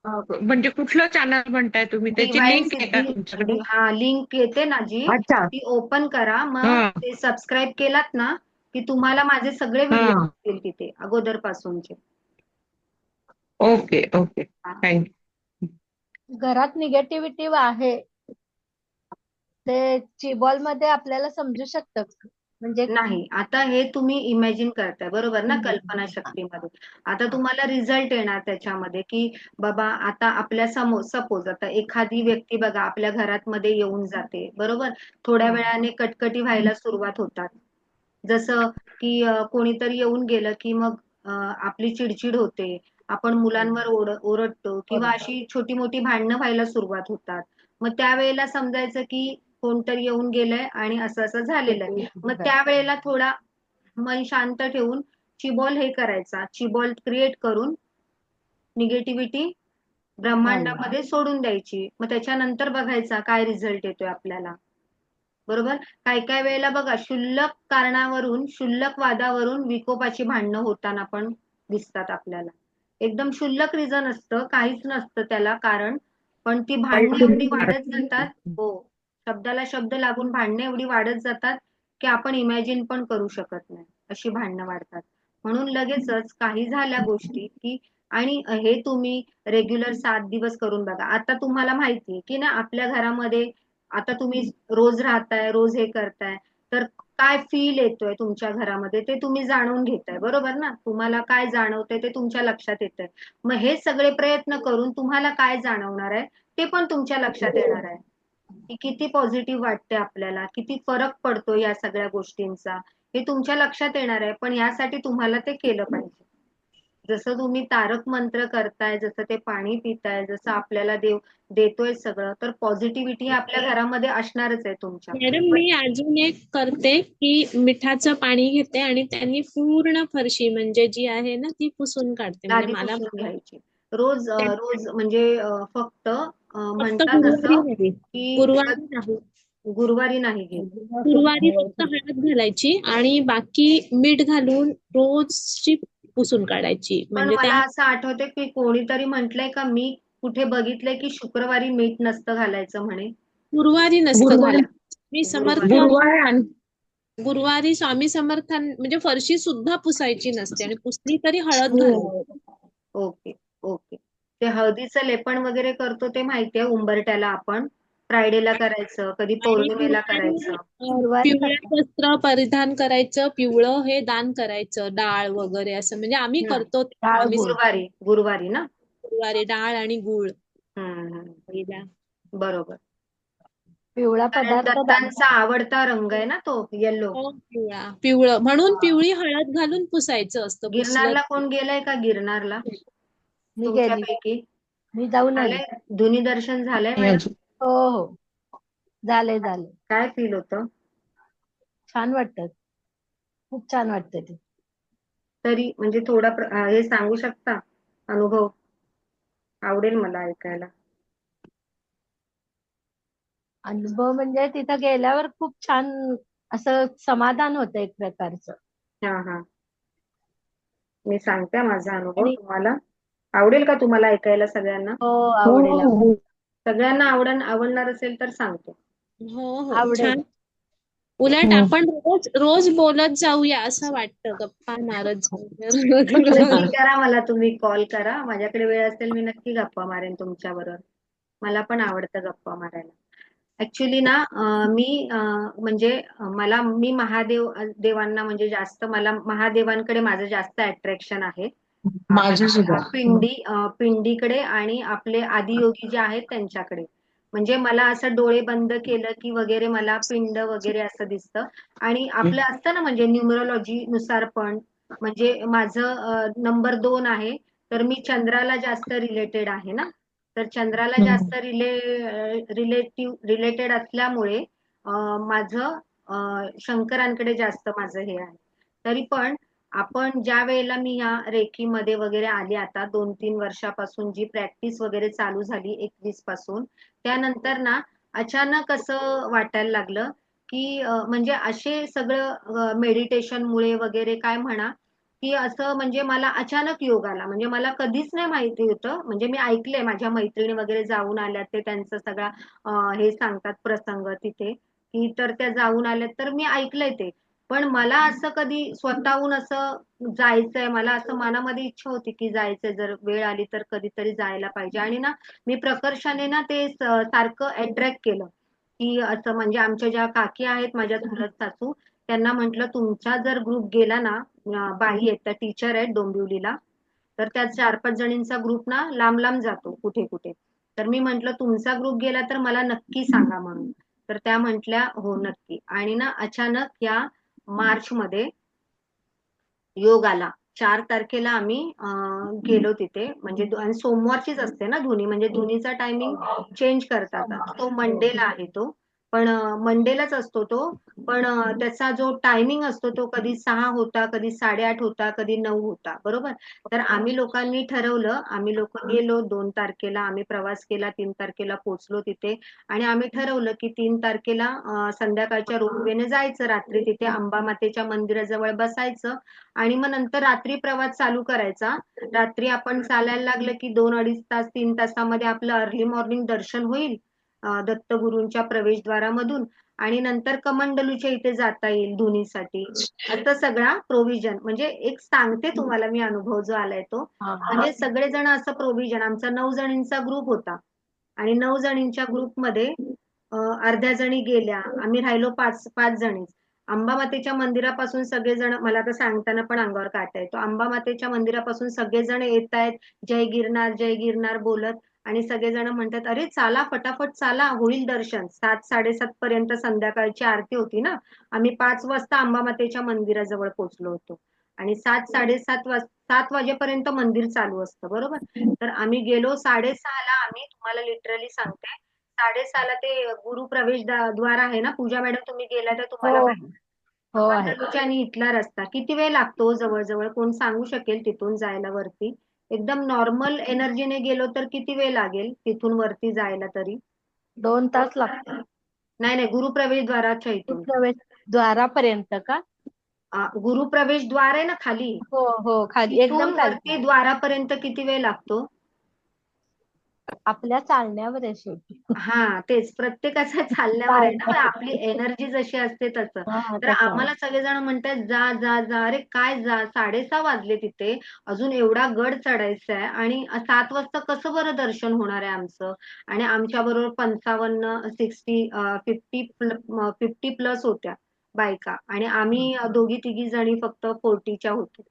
म्हणजे कुठलं चॅनल म्हणताय तुम्ही, त्याची डिवाइन लिंक आहे का तुमच्याकडे? हा लिंक येते ना जी, अच्छा ती ओपन करा, मग हा ते सबस्क्राईब केलात ना की तुम्हाला माझे सगळे हा व्हिडिओ दिसतील तिथे अगोदर पासूनचे. Okay okay thank you. घरात निगेटिव्हिटी आहे ते चीबॉल मध्ये आपल्याला समजू शकतं का? म्हणजे नाही, आता हे तुम्ही इमॅजिन करताय, बरोबर ना, कल्पना शक्तीमध्ये. आता तुम्हाला रिझल्ट येणार त्याच्यामध्ये की बाबा आता आपल्या समोर सपोज आता एखादी व्यक्ती बघा आपल्या घरात मध्ये येऊन जाते, बरोबर. थोड्या वेळाने कटकटी व्हायला सुरुवात होतात. जसं की कोणीतरी येऊन गेलं की मग आपली चिडचिड होते, आपण मुलांवर ओरडतो किंवा अशी छोटी मोठी भांडणं व्हायला सुरुवात होतात. मग त्यावेळेला समजायचं की कोणतरी येऊन गेलंय आणि असं असं झालेलं आहे. मग त्यावेळेला थोडा मन शांत ठेवून चिबॉल हे करायचा, चिबॉल क्रिएट करून निगेटिव्हिटी ब्रह्मांडामध्ये सोडून द्यायची. मग त्याच्यानंतर बघायचा काय रिझल्ट येतोय आपल्याला, बरोबर. काय काय वेळेला बघा क्षुल्लक कारणावरून, क्षुल्लक वादावरून विकोपाची भांडणं होताना पण दिसतात आपल्याला. एकदम क्षुल्लक रिझन असतं, काहीच नसतं त्याला कारण, पण ती भांडणं एवढी वाढत जातात. हो, शब्दाला शब्द लागून भांडणं एवढी वाढत जातात की आपण इमॅजिन पण करू शकत नाही, अशी भांडणं वाढतात. म्हणून लगेचच काही झाल्या गोष्टी की, आणि हे तुम्ही रेग्युलर 7 दिवस करून बघा. आता तुम्हाला माहितीये की ना आपल्या घरामध्ये आता तुम्ही रोज राहताय, रोज हे करताय, तर काय फील येतोय तुमच्या घरामध्ये ते तुम्ही जाणून घेताय, बरोबर ना. तुम्हाला काय जाणवतंय ते तुमच्या लक्षात येतंय. मग हे सगळे प्रयत्न करून तुम्हाला काय जाणवणार आहे ते पण तुमच्या लक्षात येणार आहे की किती पॉझिटिव्ह वाटते आपल्याला, किती फरक पडतो या सगळ्या गोष्टींचा, हे तुमच्या लक्षात येणार आहे. पण यासाठी तुम्हाला ते केलं पाहिजे. जसं तुम्ही तारक मंत्र करताय, जसं ते पाणी पिताय, जसं आपल्याला देव देतोय सगळं, तर पॉझिटिव्हिटी आपल्या घरामध्ये असणारच आहे तुमच्या. मॅडम पण मी अजून एक करते की मिठाचं पाणी घेते आणि त्यांनी पूर्ण फरशी म्हणजे जी आहे ना ती पुसून काढते. म्हणजे गादी मला पुसून घ्यायची रोज. रोज म्हणजे फक्त फक्त म्हणतात गुरुवारी असं नाही, की गुरुवारी नाही. गुरुवारी नाही घेत. गुरुवारी फक्त हळद घालायची आणि बाकी मीठ घालून रोजची पुसून काढायची. पण म्हणजे मला त्या असं आठवतंय की कोणीतरी म्हटलंय का, मी कुठे बघितलंय की शुक्रवारी मीठ नसतं घालायचं म्हणे. गुरुवारी नसतं गुरुवार घालायचं. मी समर्थ गुरुवारी. गुरुवार आणि गुरुवारी स्वामी समर्थां म्हणजे फरशी सुद्धा पुसायची नसते आणि पुसली तरी हळद घालायची. Okay okay. ते हळदीचं लेपन वगैरे करतो ते माहितीये, उंबरट्याला आपण फ्रायडेला करायचं, कधी आणि पौर्णिमेला गुरुवारी करायचं. गुरुवारी पिवळं वस्त्र परिधान करायचं, पिवळं हे दान करायचं, डाळ वगैरे असं म्हणजे आम्ही हम्म. करतो ते डाळ स्वामी गुळ. गुरुवारी गुरुवारी ना. गुरुवारी डाळ आणि गूळ हम्म. पहिला. बरोबर. पिवळा कारण पदार्थ दत्तांचा आवडता रंग आहे ना तो येल्लो. हो, पिवळं म्हणून पिवळी हळद घालून पुसायचं असतं. पुसलं गिरनारला कोण गेलंय का गिरनारला मी गेली, तुमच्यापैकी? मी जाऊन आली. झालंय धुनी दर्शन झालंय मॅडम? हो हो, झाले झाले. काय फील होतं? छान वाटतं, खूप छान वाटतं ते. तरी म्हणजे थोडा हे सांगू शकता अनुभव? आवडेल मला ऐकायला. अनुभव म्हणजे तिथं गेल्यावर खूप छान असं समाधान होतं एक प्रकारचं. हा हा, मी सांगते माझा अनुभव आणि तुम्हाला. आवडेल का तुम्हाला ऐकायला सगळ्यांना? हो, आवडेल आवडेल. सगळ्यांना आवडणार असेल तर सांगतो. हो हो, आवडेल. छान. उलट आपण रोज रोज बोलत जाऊया असं वाटतं, गप्पा मारत नक्की जाऊया. करा मला, तुम्ही कॉल करा, माझ्याकडे वेळ असेल मी नक्की गप्पा मारेन तुमच्या बरोबर. मला पण आवडतं गप्पा मारायला. ऍक्च्युली ना मी म्हणजे मी देवांना म्हणजे जास्त मला महादेवांकडे माझं जास्त अट्रॅक्शन आहे. माझं सुद्धा. पिंडीकडे आणि आपले आदियोगी जे आहेत त्यांच्याकडे. म्हणजे मला असं डोळे बंद केलं की वगैरे मला पिंड वगैरे असं दिसतं. आणि आपलं असतं ना म्हणजे न्यूमरोलॉजी नुसार पण म्हणजे माझं नंबर 2 आहे, तर मी चंद्राला जास्त रिलेटेड आहे ना. तर चंद्राला जास्त रिलेटेड असल्यामुळे माझं शंकरांकडे जास्त माझं हे आहे. तरी पण आपण ज्या वेळेला मी ह्या रेकीमध्ये वगैरे आले, आता 2-3 वर्षापासून जी प्रॅक्टिस वगैरे चालू झाली 21 पासून, त्यानंतर ना अचानक असं वाटायला लागलं की म्हणजे असे सगळं मेडिटेशनमुळे वगैरे काय म्हणा, की असं म्हणजे मला अचानक योग आला. म्हणजे मला कधीच नाही माहिती होतं. म्हणजे मी ऐकलंय माझ्या मैत्रिणी वगैरे जाऊन आल्या, ते त्यांचं सगळा हे सांगतात प्रसंग तिथे, की तर त्या जाऊन आल्यात तर मी ऐकलंय ते. पण मला असं कधी स्वतःहून असं जायचंय, मला असं मनामध्ये इच्छा होती की जायचंय, जर वेळ आली तर कधीतरी जायला पाहिजे. आणि ना मी प्रकर्षाने ना ते सारखं अट्रॅक्ट केलं, की असं म्हणजे आमच्या ज्या काकी आहेत माझ्या चुलत सासू, त्यांना म्हटलं तुमचा जर ग्रुप गेला ना, बाई आहेत त्या टीचर आहेत डोंबिवलीला, तर त्या 4-5 जणींचा ग्रुप ना लांब लांब जातो कुठे कुठे. तर मी म्हंटल तुमचा ग्रुप गेला तर मला नक्की सांगा म्हणून. तर त्या म्हटल्या हो नक्की. आणि ना अचानक या मार्च मध्ये योग आला. 4 तारखेला आम्ही गेलो तिथे. म्हणजे आणि सोमवारचीच असते ना धुनी, म्हणजे धुनीचा टायमिंग चेंज करतात. तो मंडेला आहे तो. पण मंडेलाच असतो तो. पण त्याचा जो टायमिंग असतो तो कधी 6 होता, कधी 8:30 होता, कधी 9 होता. बरोबर? तर आम्ही लोकांनी ठरवलं, आम्ही लोक गेलो 2 तारखेला आम्ही प्रवास केला, 3 तारखेला पोहोचलो तिथे. आणि आम्ही ठरवलं की 3 तारखेला संध्याकाळच्या रोपवेने जायचं, रात्री तिथे अंबामातेच्या मंदिराजवळ बसायचं आणि मग नंतर रात्री प्रवास चालू करायचा. रात्री आपण चालायला लागलं की 2-2.5 तास 3 तासामध्ये आपलं अर्ली मॉर्निंग दर्शन होईल दत्तगुरूंच्या प्रवेशद्वारामधून. आणि नंतर कमंडलूच्या इथे जाता येईल धुनीसाठी. असं सगळा प्रोव्हिजन, म्हणजे एक सांगते तुम्हाला मी अनुभव जो आलाय तो. म्हणजे सगळेजण असं प्रोव्हिजन, आमचा 9 जणींचा ग्रुप होता आणि 9 जणींच्या ग्रुपमध्ये अर्ध्या जणी गेल्या, आम्ही राहिलो 5 जणी. अंबामातेच्या मंदिरापासून सगळेजण, मला तर सांगताना पण अंगावर काटा येतो, अंबामातेच्या मंदिरापासून सगळेजण येत आहेत जय गिरनार जय गिरनार बोलत. आणि सगळेजण म्हणतात अरे चाला फटाफट चाला होईल दर्शन. 7-7:30 पर्यंत संध्याकाळची आरती होती ना. आम्ही 5 वाजता अंबामातेच्या मंदिराजवळ पोहोचलो होतो आणि 7 वाजेपर्यंत मंदिर चालू असतं. बरोबर? तर आम्ही गेलो 6:30ला. आम्ही तुम्हाला लिटरली सांगते 6:30ला ते गुरु प्रवेश द्वार आहे ना, पूजा मॅडम तुम्ही गेला तर हो तुम्हाला माहिती. हो आहे. कमंडलूच्या आणि इथला रस्ता किती वेळ लागतो जवळजवळ कोण सांगू शकेल तिथून जायला वरती? एकदम नॉर्मल एनर्जीने गेलो तर किती वेळ लागेल तिथून वरती जायला तरी? 2 तास लागतात. नाही नाही, गुरुप्रवेश द्वाराच्या इथून. प्रवेश द्वारापर्यंत का? गुरुप्रवेश द्वार आहे ना खाली, हो हो, खाली एकदम तिथून खाली. वरती द्वारापर्यंत किती वेळ लागतो? आपल्या चालण्यावर आहे शेवटी. हा तेच, प्रत्येकाच्या चालण्यावर आहे ना, चालण्यावर. आपली एनर्जी जशी असते तसं. हा, तर तसं आहे. आम्हाला सगळेजण म्हणतात जा जा जा. अरे काय जा, 6:30 वाजले तिथे, अजून एवढा गड चढायचा आहे आणि 7 वाजता कसं बरं दर्शन होणार आहे आमचं? आणि आमच्या बरोबर 55, 50 प्लस होत्या बायका आणि आम्ही दोघी तिघी जणी फक्त 40च्या होतो.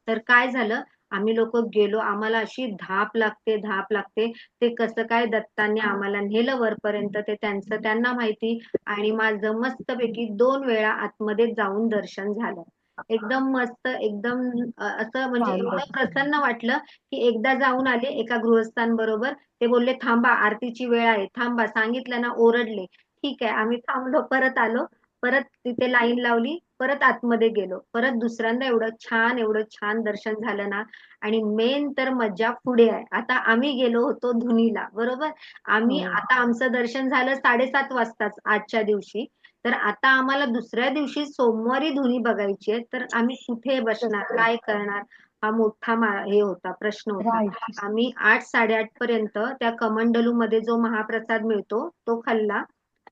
तर काय झालं, आम्ही लोक गेलो, आम्हाला अशी धाप लागते. ते कसं काय दत्तांनी आम्हाला नेलं वरपर्यंत ते त्यांना माहिती. आणि माझं मस्तपैकी 2 वेळा आतमध्ये जाऊन दर्शन झालं. एकदम मस्त, एकदम असं म्हणजे छान एवढं दर्शन. प्रसन्न वाटलं की एकदा जाऊन आले एका गृहस्थांबरोबर. ते बोलले थांबा, आरतीची वेळ आहे, थांबा. सांगितलं ना, ओरडले. ठीक आहे, आम्ही थांबलो, परत आलो. परत तिथे लाईन लावली, परत आतमध्ये गेलो. परत दुसऱ्यांदा एवढं छान दर्शन झालं ना. आणि मेन तर मज्जा पुढे आहे. आता आम्ही गेलो होतो धुनीला, बरोबर. आता आमचं दर्शन झालं 7:30 वाजताच आजच्या दिवशी. तर आता आम्हाला दुसऱ्या दिवशी सोमवारी धुनी बघायची आहे. तर आम्ही कुठे बसणार, काय करणार, हा मोठा हे होता, प्रश्न होता. राईट. आम्ही 8-8:30 पर्यंत त्या कमंडलू मध्ये जो महाप्रसाद मिळतो तो खाल्ला.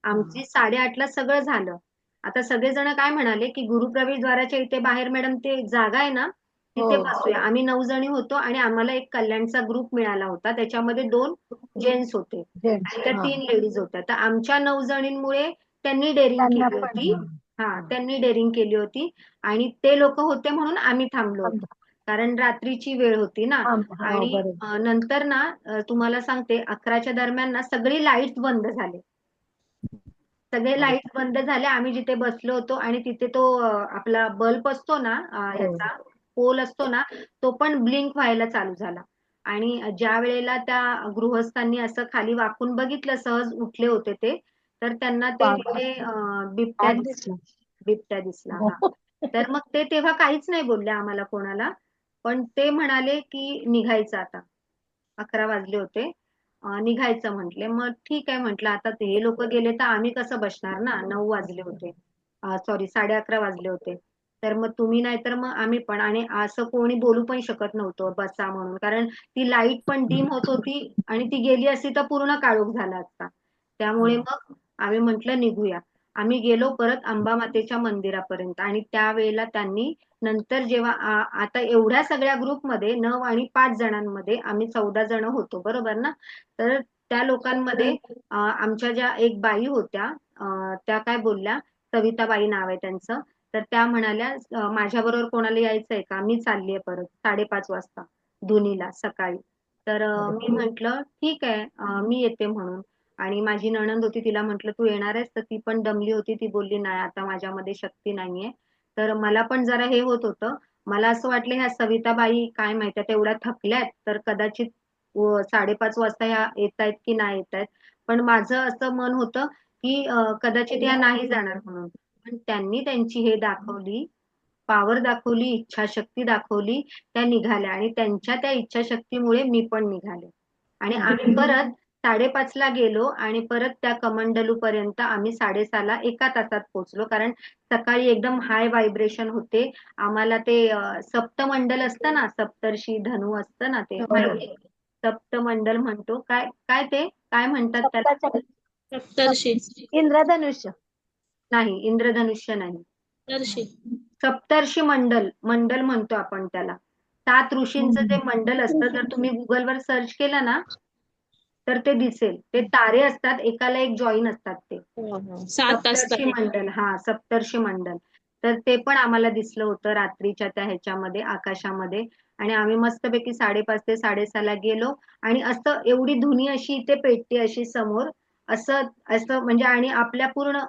आमची 8:30ला सगळं झालं. आता सगळेजण काय म्हणाले की गुरुप्रवेशद्वाराच्या इथे बाहेर मॅडम ते जागा आहे ना, तिथे बसूया. आम्ही 9 जणी होतो आणि आम्हाला एक कल्याणचा ग्रुप मिळाला होता. त्याच्यामध्ये 2 जेंट्स होते जेंट्स. आणि त्या 3 लेडीज होत्या. तर आमच्या 9 जणींमुळे त्यांनी डेअरिंग त्यांना केली पण होती. त्यांनी डेअरिंग केली होती आणि ते लोक होते म्हणून आम्ही थांबलो होतो. कारण रात्रीची वेळ होती ना. आणि बरोबर. नंतर ना तुम्हाला सांगते 11च्या दरम्यान ना सगळी लाईट्स बंद झाले. सगळे लाईट्स बंद झाले. आम्ही जिथे बसलो होतो आणि तिथे तो आपला बल्ब असतो ना, ह्याचा पोल असतो ना, तो पण ब्लिंक व्हायला चालू झाला. आणि ज्या वेळेला त्या गृहस्थांनी असं खाली वाकून बघितलं, सहज उठले होते ते, तर त्यांना ते तिथे बिबट्या दिसला. हा. तर मग ते तेव्हा काहीच नाही बोलले आम्हाला कोणाला. पण ते म्हणाले की निघायचं आता. 11 वाजले होते. निघायचं म्हटले. मग ठीक आहे म्हटलं, आता हे लोक गेले तर आम्ही कसं बसणार ना. 9 वाजले होते. सॉरी, 11:30 वाजले होते. तर मग तुम्ही नाही तर मग आम्ही पण. आणि असं कोणी बोलू पण शकत नव्हतं बसा म्हणून. कारण ती लाईट पण डिम होत होती आणि ती गेली असती तर पूर्ण काळोख झाला असता. त्यामुळे मग आम्ही म्हटलं निघूया. आम्ही गेलो परत अंबामातेच्या मंदिरापर्यंत. आणि त्यावेळेला त्यांनी नंतर जेव्हा आता एवढ्या सगळ्या ग्रुपमध्ये 9 आणि 5 जणांमध्ये आम्ही 14 जण होतो, बरोबर ना. तर त्या लोकांमध्ये आमच्या ज्या एक बाई होत्या, त्या काय बोलल्या, सविताबाई नाव आहे त्यांचं. तर त्या म्हणाल्या माझ्याबरोबर कोणाला यायचंय का, मी चाललीये परत 5:30 वाजता धुनीला सकाळी. तर मी म्हंटल ठीक आहे, मी येते म्हणून. आणि माझी नणंद होती, तिला म्हंटल तू येणार आहेस, तर ती पण दमली होती. ती बोलली नाही, आता माझ्यामध्ये शक्ती नाहीये. तर मला पण जरा हे होत होतं. मला असं वाटलं ह्या सविताबाई काय माहिती तेवढ्या थकल्यात तर कदाचित 5:30 वाजता ह्या येतायत की नाही येतायत. पण माझं असं मन होतं की कदाचित ह्या नाही जाणार म्हणून. पण त्यांनी त्यांची हे दाखवली, पॉवर दाखवली, इच्छाशक्ती दाखवली. त्या निघाल्या आणि त्यांच्या त्या इच्छाशक्तीमुळे मी पण निघाले. आणि आम्ही परत 5:30 ला गेलो आणि परत त्या कमंडलू पर्यंत आम्ही 6:30ला 1 तासात पोहोचलो. कारण सकाळी एकदम हाय व्हायब्रेशन होते. आम्हाला ते सप्तमंडल असतं ना, सप्तर्षी धनु असतं ना, ते माहिती. सप्तमंडल म्हणतो. काय काय ते काय म्हणतात त्याला? सप्तर्षी. इंद्रधनुष्य. नाही, इंद्रधनुष्य नाही. सप्तर्षी. सप्तर्षी मंडल, मंडल म्हणतो आपण त्याला. 7 ऋषींचं जे मंडल असतं, जर तुम्ही गुगलवर सर्च केलं ना तर ते दिसेल. ते तारे असतात, एकाला एक जॉईन असतात ते. 7 सप्तर्षी असतात. मंडल. हा, सप्तर्षी मंडल. तर ते पण आम्हाला दिसलं होतं रात्रीच्या त्या ह्याच्यामध्ये, आकाशामध्ये. आणि आम्ही मस्तपैकी 5:30 ते 6:30 ला गेलो. आणि असं एवढी धुनी अशी इथे पेटते अशी समोर. असं असं म्हणजे. आणि आपल्या पूर्ण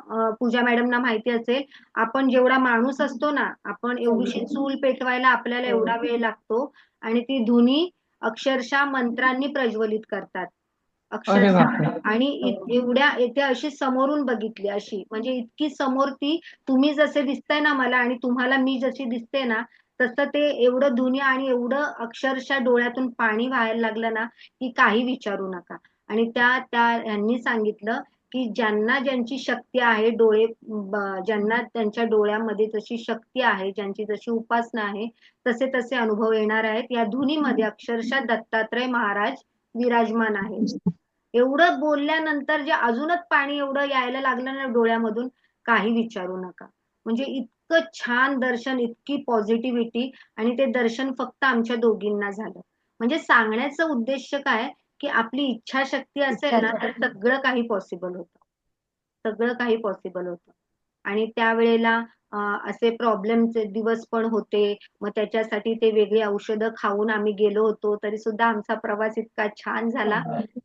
पूजा मॅडमना माहिती असेल, आपण जेवढा माणूस असतो ना, आपण एवढीशी चूल पेटवायला आपल्याला एवढा वेळ लागतो. आणि ती धुनी अक्षरशः मंत्रांनी प्रज्वलित करतात. अक्षरशः. आणि एवढ्या इथे अशी समोरून बघितली, अशी म्हणजे इतकी समोर ती. तुम्ही जसे दिसताय ना मला आणि तुम्हाला मी जशी दिसते ना, तसं ते एवढं धुनी आणि एवढं अक्षरशः डोळ्यातून पाणी व्हायला लागलं ना की काही विचारू नका. आणि त्यांनी सांगितलं की ज्यांना ज्यांची शक्ती आहे, ज्यांना त्यांच्या डोळ्यामध्ये जशी शक्ती आहे, ज्यांची जशी उपासना आहे, तसे तसे अनुभव येणार आहेत. या धुनीमध्ये अक्षरशः दत्तात्रय महाराज विराजमान आहे. एवढं बोलल्यानंतर जे अजूनच पाणी एवढं यायला लागलं ना डोळ्यामधून, काही विचारू नका. म्हणजे इतकं छान दर्शन, इतकी पॉझिटिव्हिटी. आणि ते दर्शन फक्त आमच्या दोघींना झालं. म्हणजे सांगण्याचा उद्देश काय की आपली इच्छाशक्ती असेल ना तर सगळं काही पॉसिबल होतं. सगळं काही पॉसिबल होतं. आणि त्यावेळेला असे प्रॉब्लेमचे दिवस पण होते. मग त्याच्यासाठी ते वेगळी औषधं खाऊन आम्ही गेलो होतो. तरी सुद्धा आमचा प्रवास इतका छान झाला,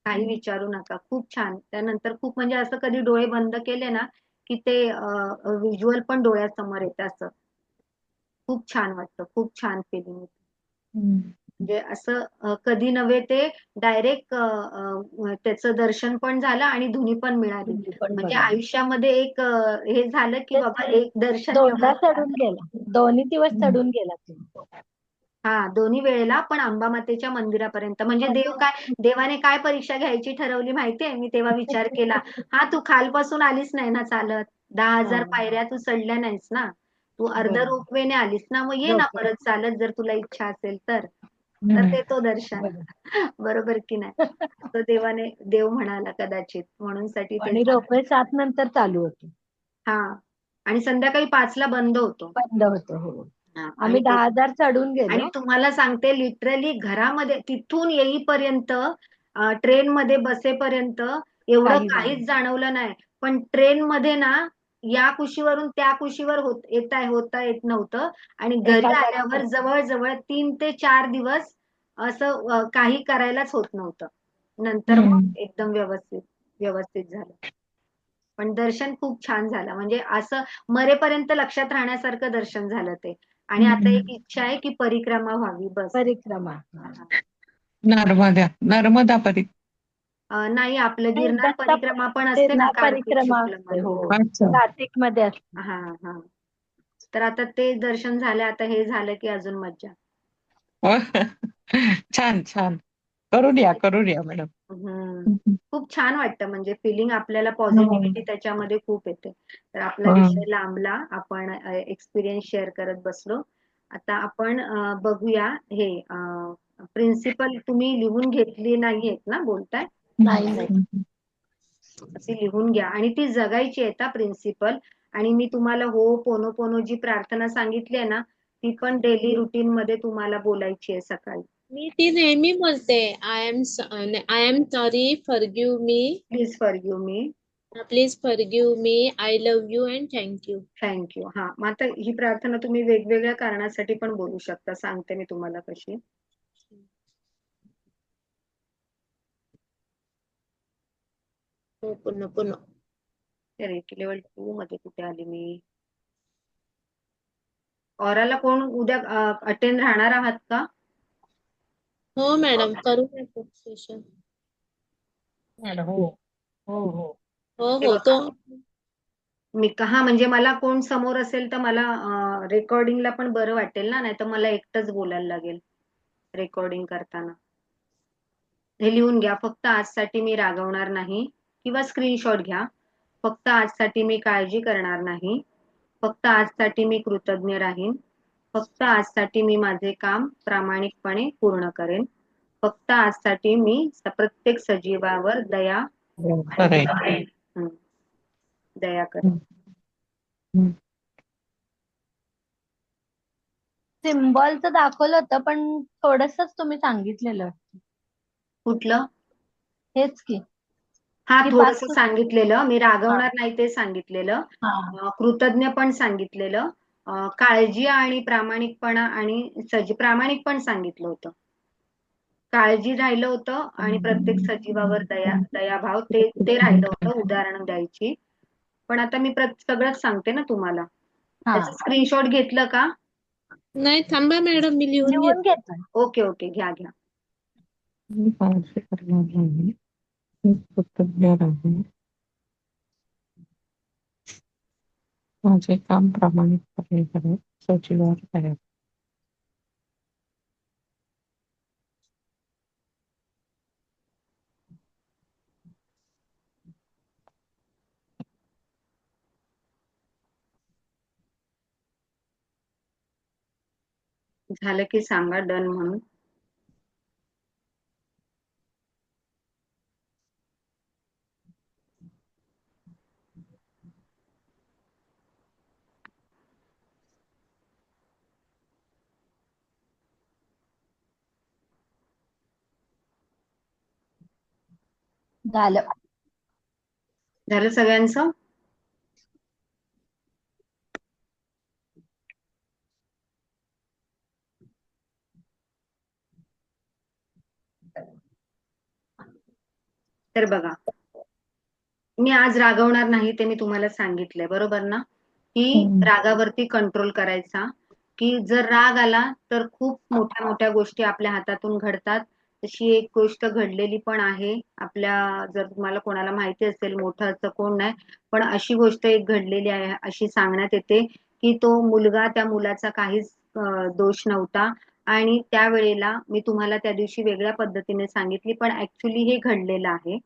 काही विचारू नका. खूप छान. त्यानंतर खूप म्हणजे असं कधी डोळे बंद केले ना, की ते व्हिज्युअल पण डोळ्यासमोर येतं असं. खूप छान वाटतं. खूप छान फिलिंग येते. म्हणजे असं कधी नव्हे ते डायरेक्ट त्याचं दर्शन पण झालं आणि धुनी पण मिळाली. म्हणजे आयुष्यामध्ये एक हे झालं की बाबा एक दर्शन दोनदा व्यवस्थित चढून गेला, दोन्ही दिवस चढून गेला तुम्ही. हा, दोन्ही वेळेला पण अंबामातेच्या मंदिरापर्यंत. म्हणजे देवाने काय परीक्षा घ्यायची ठरवली माहितीये? मी तेव्हा विचार केला, हा तू खालपासून आलीच नाही ना चालत, 10,000 पायऱ्या तू चढल्या नाहीस ना, तू अर्ध रोपवेने आलीस ना, मग ये ना परत चालत जर तुला इच्छा असेल तर देतो दर्शन. बरोबर की नाही? असं देव म्हणाला कदाचित, म्हणून साठी ते आणि रोपवे 7 नंतर चालू होतो. हा, आणि संध्याकाळी 5ला बंद होतो. बंद होतो. हो, हा, आम्ही 10,000 चढून आणि गेलो. तुम्हाला सांगते लिटरली घरामध्ये तिथून येईपर्यंत ट्रेन मध्ये बसेपर्यंत एवढं काहीच जाणवलं नाही. पण ट्रेन मध्ये ना या कुशीवरून त्या कुशीवर होता येत नव्हतं. आणि घरी आल्यावर जवळजवळ 3 ते 4 दिवस असं काही करायलाच होत नव्हतं. नंतर मग एकदम व्यवस्थित झालं. पण दर्शन खूप छान झालं. म्हणजे असं मरेपर्यंत लक्षात राहण्यासारखं दर्शन झालं ते. आणि आता एक इच्छा आहे की परिक्रमा व्हावी बस. परिक्रमा. नर्मदा नाही, आपलं नाही, गिरनार दत्त परिक्रमा पण असते ना गिरनार कार्तिक परिक्रमा शुक्ल असते. मध्ये. हो, अच्छा. कार्तिक मध्ये असते. हा हा. तर आता ते दर्शन झालं, आता हे झालं की अजून मज्जा. छान छान. करूया मॅडम. खूप छान वाटतं. म्हणजे फिलिंग आपल्याला पॉझिटिव्हिटी त्याच्यामध्ये खूप येते. तर आपला विषय लांबला, आपण एक्सपिरियन्स शेअर करत बसलो. आता आपण बघूया हे प्रिन्सिपल तुम्ही लिहून घेतली नाहीयेत ना, बोलताय? नाही. अशी लिहून घ्या आणि ती जगायची आहे ना प्रिन्सिपल. आणि मी तुम्हाला हो पोनो पोनो जी प्रार्थना सांगितली आहे ना, ती पण डेली रुटीन मध्ये तुम्हाला बोलायची आहे सकाळी. मी ती नेहमी बोलते. I am sorry, forgive me. Please forgive me. Please forgive me. I love you and thank you. Thank you. हा, मग आता ही प्रार्थना तुम्ही वेगवेगळ्या कारणासाठी पण बोलू शकता. सांगते मी तुम्हाला कशी. हो, पुन्हा. रेकी लेवल 2 मध्ये कुठे आली मी? ऑराला कोण उद्या अटेंड राहणार आहात का? हो मॅडम, करूया सेशन. हो हो हो. हो तो मी हा, म्हणजे मला कोण समोर असेल तर मला रेकॉर्डिंगला पण बरं वाटेल ना, नाही तर मला एकटंच बोलायला लागेल रेकॉर्डिंग करताना. हे लिहून घ्या. फक्त आजसाठी मी रागवणार नाही, किंवा स्क्रीनशॉट घ्या. फक्त आजसाठी मी काळजी करणार नाही. फक्त आजसाठी मी कृतज्ञ राहीन. फक्त आजसाठी मी माझे काम प्रामाणिकपणे पूर्ण करेन. फक्त आजसाठी मी प्रत्येक सजीवावर दया करेन. सिम्बॉलचं दाखवलं होतं, पण थोडंसंच तुम्ही सांगितलेलं. कुठलं? हेच की. हा, की थोडस सांगितलेलं. मी रागवणार नाही ते सांगितलेलं. हा. कृतज्ञ पण सांगितलेलं. काळजी आणि प्रामाणिकपणा आणि प्रामाणिक पण सांगितलं होतं. काळजी राहिलं होतं आणि प्रत्येक सजीवावर दयाभाव ते राहिलं होतं उदाहरण द्यायची. पण आता मी सगळंच सांगते ना तुम्हाला. त्याचं स्क्रीनशॉट घेतलं का? नाही, थांबा मॅडम, मी लिहून घेते. ओके, घ्या. माझे काम प्रामाणिकपणे करेन. सजीवावर दया. झालं की सांगा डन म्हणून. झालं सगळ्यांचं? तर बघा, मी आज रागवणार नाही ते मी तुम्हाला सांगितलंय, बरोबर ना? की रागावरती कंट्रोल करायचा, की जर राग आला तर खूप मोठ्या मोठ्या गोष्टी आपल्या हातातून घडतात. तशी एक गोष्ट घडलेली पण आहे आपल्या, जर तुम्हाला कोणाला माहिती असेल, मोठं असं कोण नाही, पण अशी गोष्ट एक घडलेली आहे, अशी सांगण्यात येते की तो मुलगा, त्या मुलाचा काहीच दोष नव्हता आणि त्यावेळेला मी तुम्हाला त्या दिवशी वेगळ्या पद्धतीने सांगितली, पण ऍक्च्युली हे घडलेलं आहे.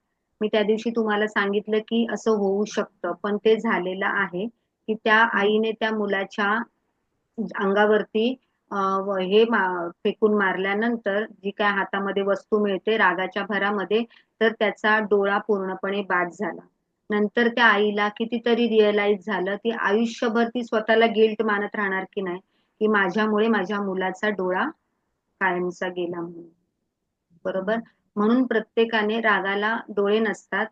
मी त्या दिवशी तुम्हाला सांगितलं की असं होऊ शकतं, पण ते झालेलं आहे की त्या आईने त्या मुलाच्या अंगावरती फेकून मारल्यानंतर जी काय हातामध्ये वस्तू मिळते रागाच्या भरामध्ये, तर त्याचा डोळा पूर्णपणे बाद झाला. नंतर त्या आईला कितीतरी रिअलाइज झालं, ती आयुष्यभर ती स्वतःला गिल्ट मानत राहणार की नाही, की माझ्यामुळे माझ्या मुलाचा डोळा कायमचा गेला म्हणून. बरोबर? म्हणून प्रत्येकाने, रागाला डोळे नसतात,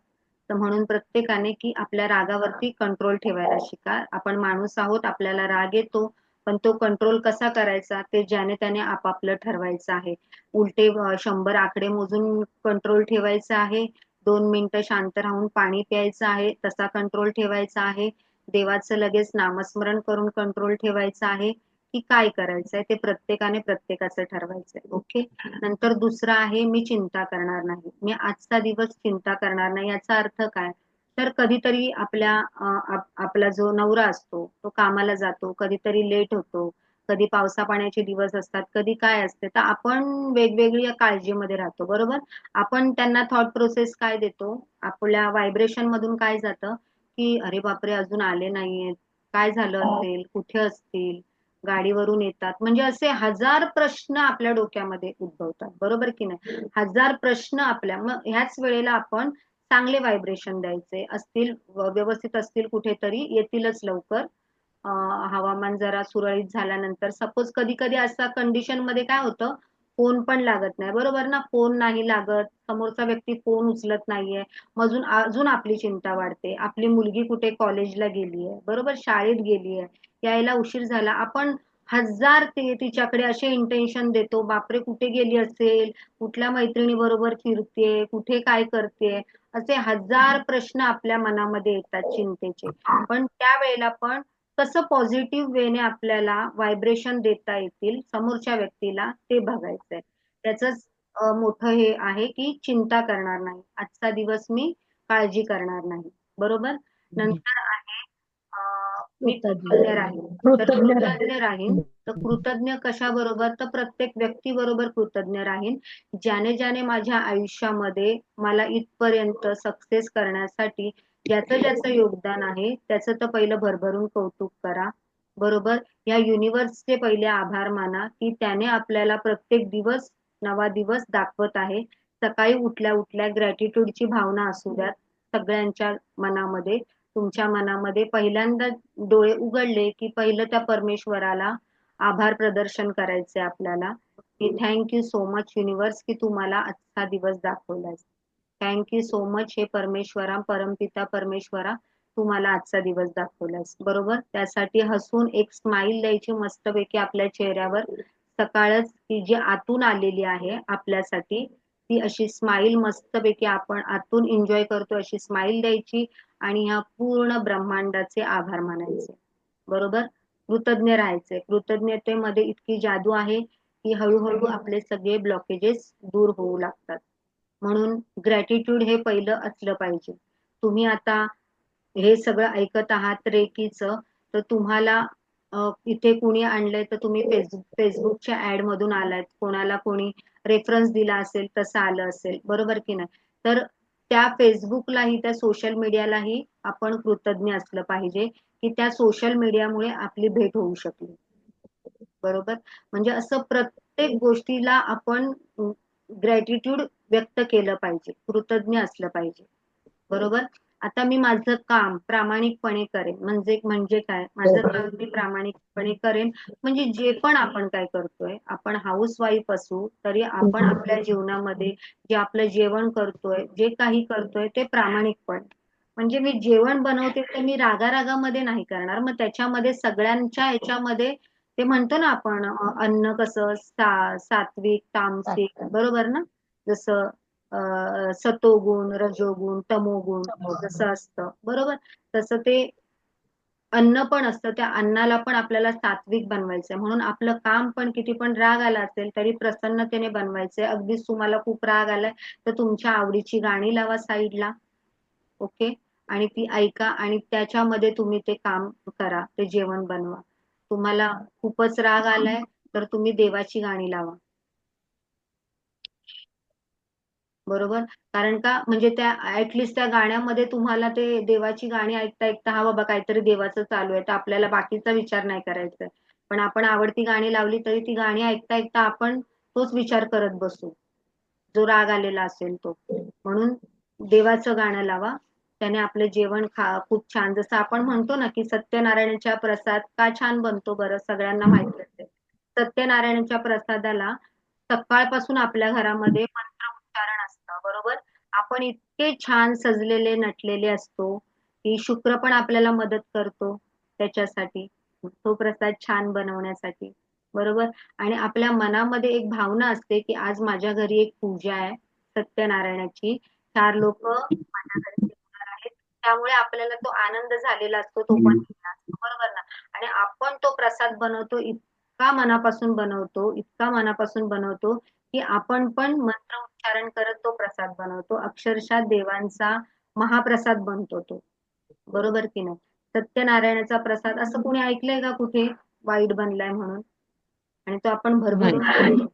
तर म्हणून प्रत्येकाने की आपल्या रागावरती कंट्रोल ठेवायला शिका. आपण माणूस आहोत, आपल्याला राग येतो, पण तो कंट्रोल कसा करायचा ते ज्याने त्याने आपापलं ठरवायचं आहे. उलटे 100 आकडे मोजून कंट्रोल ठेवायचा आहे, 2 मिनिटं शांत राहून पाणी प्यायचं आहे, तसा कंट्रोल ठेवायचा आहे, देवाचं लगेच नामस्मरण करून कंट्रोल ठेवायचं आहे, की काय करायचंय ते प्रत्येकाने प्रत्येकाचं ठरवायचंय. ओके. नंतर दुसरं आहे, मी चिंता करणार नाही. मी आजचा दिवस चिंता करणार नाही. याचा अर्थ काय? तर कधीतरी आपला जो नवरा असतो तो कामाला जातो, कधीतरी लेट होतो, कधी पावसा पाण्याचे दिवस असतात, कधी काय असते, तर आपण वेगवेगळी काळजीमध्ये राहतो, बरोबर? आपण त्यांना थॉट प्रोसेस काय देतो, आपल्या व्हायब्रेशन मधून काय जातं, की अरे बापरे अजून आले नाहीयेत, काय झालं असेल, कुठे असतील, गाडीवरून येतात, म्हणजे असे हजार प्रश्न आपल्या डोक्यामध्ये उद्भवतात, बरोबर की नाही? हजार प्रश्न आपल्या, मग ह्याच वेळेला आपण चांगले व्हायब्रेशन द्यायचे असतील, व्यवस्थित असतील कुठेतरी येतीलच लवकर. हवामान जरा सुरळीत झाल्यानंतर, सपोज कधी कधी असा कंडिशन मध्ये काय होतं, फोन पण लागत नाही, बरोबर ना? फोन नाही लागत, समोरचा व्यक्ती फोन उचलत नाहीये, मग अजून अजून आपली चिंता वाढते. आपली मुलगी कुठे कॉलेजला गेलीये, बरोबर, शाळेत गेलीये, यायला उशीर झाला, आपण हजार तिच्याकडे असे इंटेन्शन देतो, बापरे कुठे गेली असेल, कुठल्या मैत्रिणी बरोबर फिरते, कुठे काय करते, असे हजार प्रश्न आपल्या मनामध्ये येतात चिंतेचे. पण त्यावेळेला पण कसं पॉझिटिव्ह वेने आपल्याला व्हायब्रेशन देता येतील समोरच्या व्यक्तीला, ते बघायचंय. त्याच मोठं हे आहे की चिंता करणार नाही, आजचा दिवस मी काळजी करणार नाही, बरोबर? नंतर आहे मी कृतज्ञ राहीन. तर कृतज्ञ राहीन, तर कृतज्ञ कशाबरोबर, तर प्रत्येक व्यक्तीबरोबर कृतज्ञ राहीन, ज्याने ज्याने माझ्या आयुष्यामध्ये मला इथपर्यंत सक्सेस करण्यासाठी ज्याचं ज्याचं योगदान आहे, त्याचं तर पहिलं भरभरून कौतुक करा, बरोबर? या युनिव्हर्सचे पहिले आभार माना की त्याने आपल्याला प्रत्येक दिवस नवा दिवस दाखवत आहे. सकाळी उठल्या उठल्या ग्रॅटिट्यूडची भावना असू द्यात सगळ्यांच्या मनामध्ये. तुमच्या मनामध्ये पहिल्यांदा डोळे उघडले की पहिलं त्या परमेश्वराला आभार प्रदर्शन करायचे आपल्याला, की थँक सो मच युनिव्हर्स की तू मला आजचा दिवस दाखवलास. थँक सो मच हे परमेश्वरा, परमपिता परमेश्वरा, तू मला आजचा दिवस दाखवलास, बरोबर? त्यासाठी हसून एक स्माइल द्यायची मस्तपैकी आपल्या चेहऱ्यावर. सकाळच ती जी आतून आलेली आहे आपल्यासाठी, ती अशी स्माइल मस्तपैकी आपण आतून एन्जॉय करतो अशी स्माइल द्यायची आणि ह्या पूर्ण ब्रह्मांडाचे आभार मानायचे, बरोबर? कृतज्ञ राहायचे. कृतज्ञतेमध्ये इतकी जादू आहे की हळूहळू आपले सगळे ब्लॉकेजेस दूर होऊ लागतात. म्हणून ग्रॅटिट्यूड हे पहिलं असलं पाहिजे. तुम्ही आता हे सगळं ऐकत आहात रेकीचं, तर तुम्हाला इथे कुणी आणलंय, तर तुम्ही फेसबुकच्या ऍड मधून आलात, कोणाला कोणी रेफरन्स दिला असेल तसं आलं असेल, बरोबर की नाही? तर त्या फेसबुकलाही, त्या सोशल मीडियालाही आपण कृतज्ञ असलं पाहिजे की त्या सोशल मीडियामुळे आपली भेट होऊ शकली, बरोबर? म्हणजे असं प्रत्येक गोष्टीला आपण ग्रॅटिट्यूड व्यक्त केलं पाहिजे, कृतज्ञ असलं पाहिजे, बरोबर? आता मी माझं काम प्रामाणिकपणे करेन, म्हणजे काय, माझं काम मी प्रामाणिकपणे करेन, म्हणजे जे पण आपण काय करतोय, आपण हाऊसवाईफ असू तरी आपण आपल्या जीवनामध्ये जे आपलं जेवण करतोय, जे काही करतोय ते प्रामाणिकपणे, म्हणजे मी जेवण बनवते ते मी रागारागामध्ये नाही करणार, मग त्याच्यामध्ये सगळ्यांच्या ह्याच्यामध्ये ते म्हणतो ना आपण, अन्न कसं सात्विक तामसिक, बरोबर ना? जसं सतोगुण, रजोगुण, तमोगुण जसं असतं बरोबर, तसं ते अन्न पण असतं. त्या अन्नाला पण आपल्याला सात्विक बनवायचंय. म्हणून आपलं काम पण किती पण राग आला असेल तरी प्रसन्नतेने बनवायचंय. अगदीच तुम्हाला खूप राग आलाय तर तुमच्या आवडीची गाणी लावा साईडला. ओके. आणि ती ऐका आणि त्याच्यामध्ये तुम्ही ते काम करा, ते जेवण बनवा. तुम्हाला खूपच राग आलाय तर तुम्ही देवाची गाणी लावा. बरोबर. कारण का म्हणजे त्या ऍटलिस्ट त्या गाण्यामध्ये तुम्हाला ते देवाची गाणी ऐकता ऐकता हा बाबा काहीतरी देवाचं चालू आहे तर आपल्याला बाकीचा विचार नाही करायचा आहे. पण आपण आवडती गाणी लावली तरी ती गाणी ऐकता ऐकता आपण तोच विचार करत बसू, जो राग आलेला असेल तो. म्हणून देवाचं गाणं लावा. त्याने आपलं जेवण खूप छान, जसं आपण म्हणतो ना की सत्यनारायणच्या प्रसाद का छान बनतो बरं, सगळ्यांना माहिती असते. सत्यनारायणच्या प्रसादाला सकाळपासून आपल्या घरामध्ये मंत्र उच्चारण असतं बरोबर. आपण इतके छान सजलेले नटलेले असतो की शुक्र पण आपल्याला मदत करतो त्याच्यासाठी, तो प्रसाद छान बनवण्यासाठी बरोबर. आणि आपल्या मनामध्ये एक भावना असते की आज माझ्या घरी एक पूजा आहे सत्यनारायणाची, 4 लोक माझ्या घरी येणार आहेत, त्यामुळे आपल्याला तो आनंद झालेला असतो, तो पण केला असतो बरोबर ना. आणि आपण तो प्रसाद बनवतो, इतका मनापासून बनवतो, इतका मनापासून बनवतो की आपण पण मंत्र उच्चारण करत तो प्रसाद बनवतो. अक्षरशः देवांचा महाप्रसाद बनतो तो, बरोबर की नाही. सत्यनारायणाचा प्रसाद असं कोणी ऐकलंय का कुठे वाईट बनलाय म्हणून, आणि तो आपण भरभरून खातो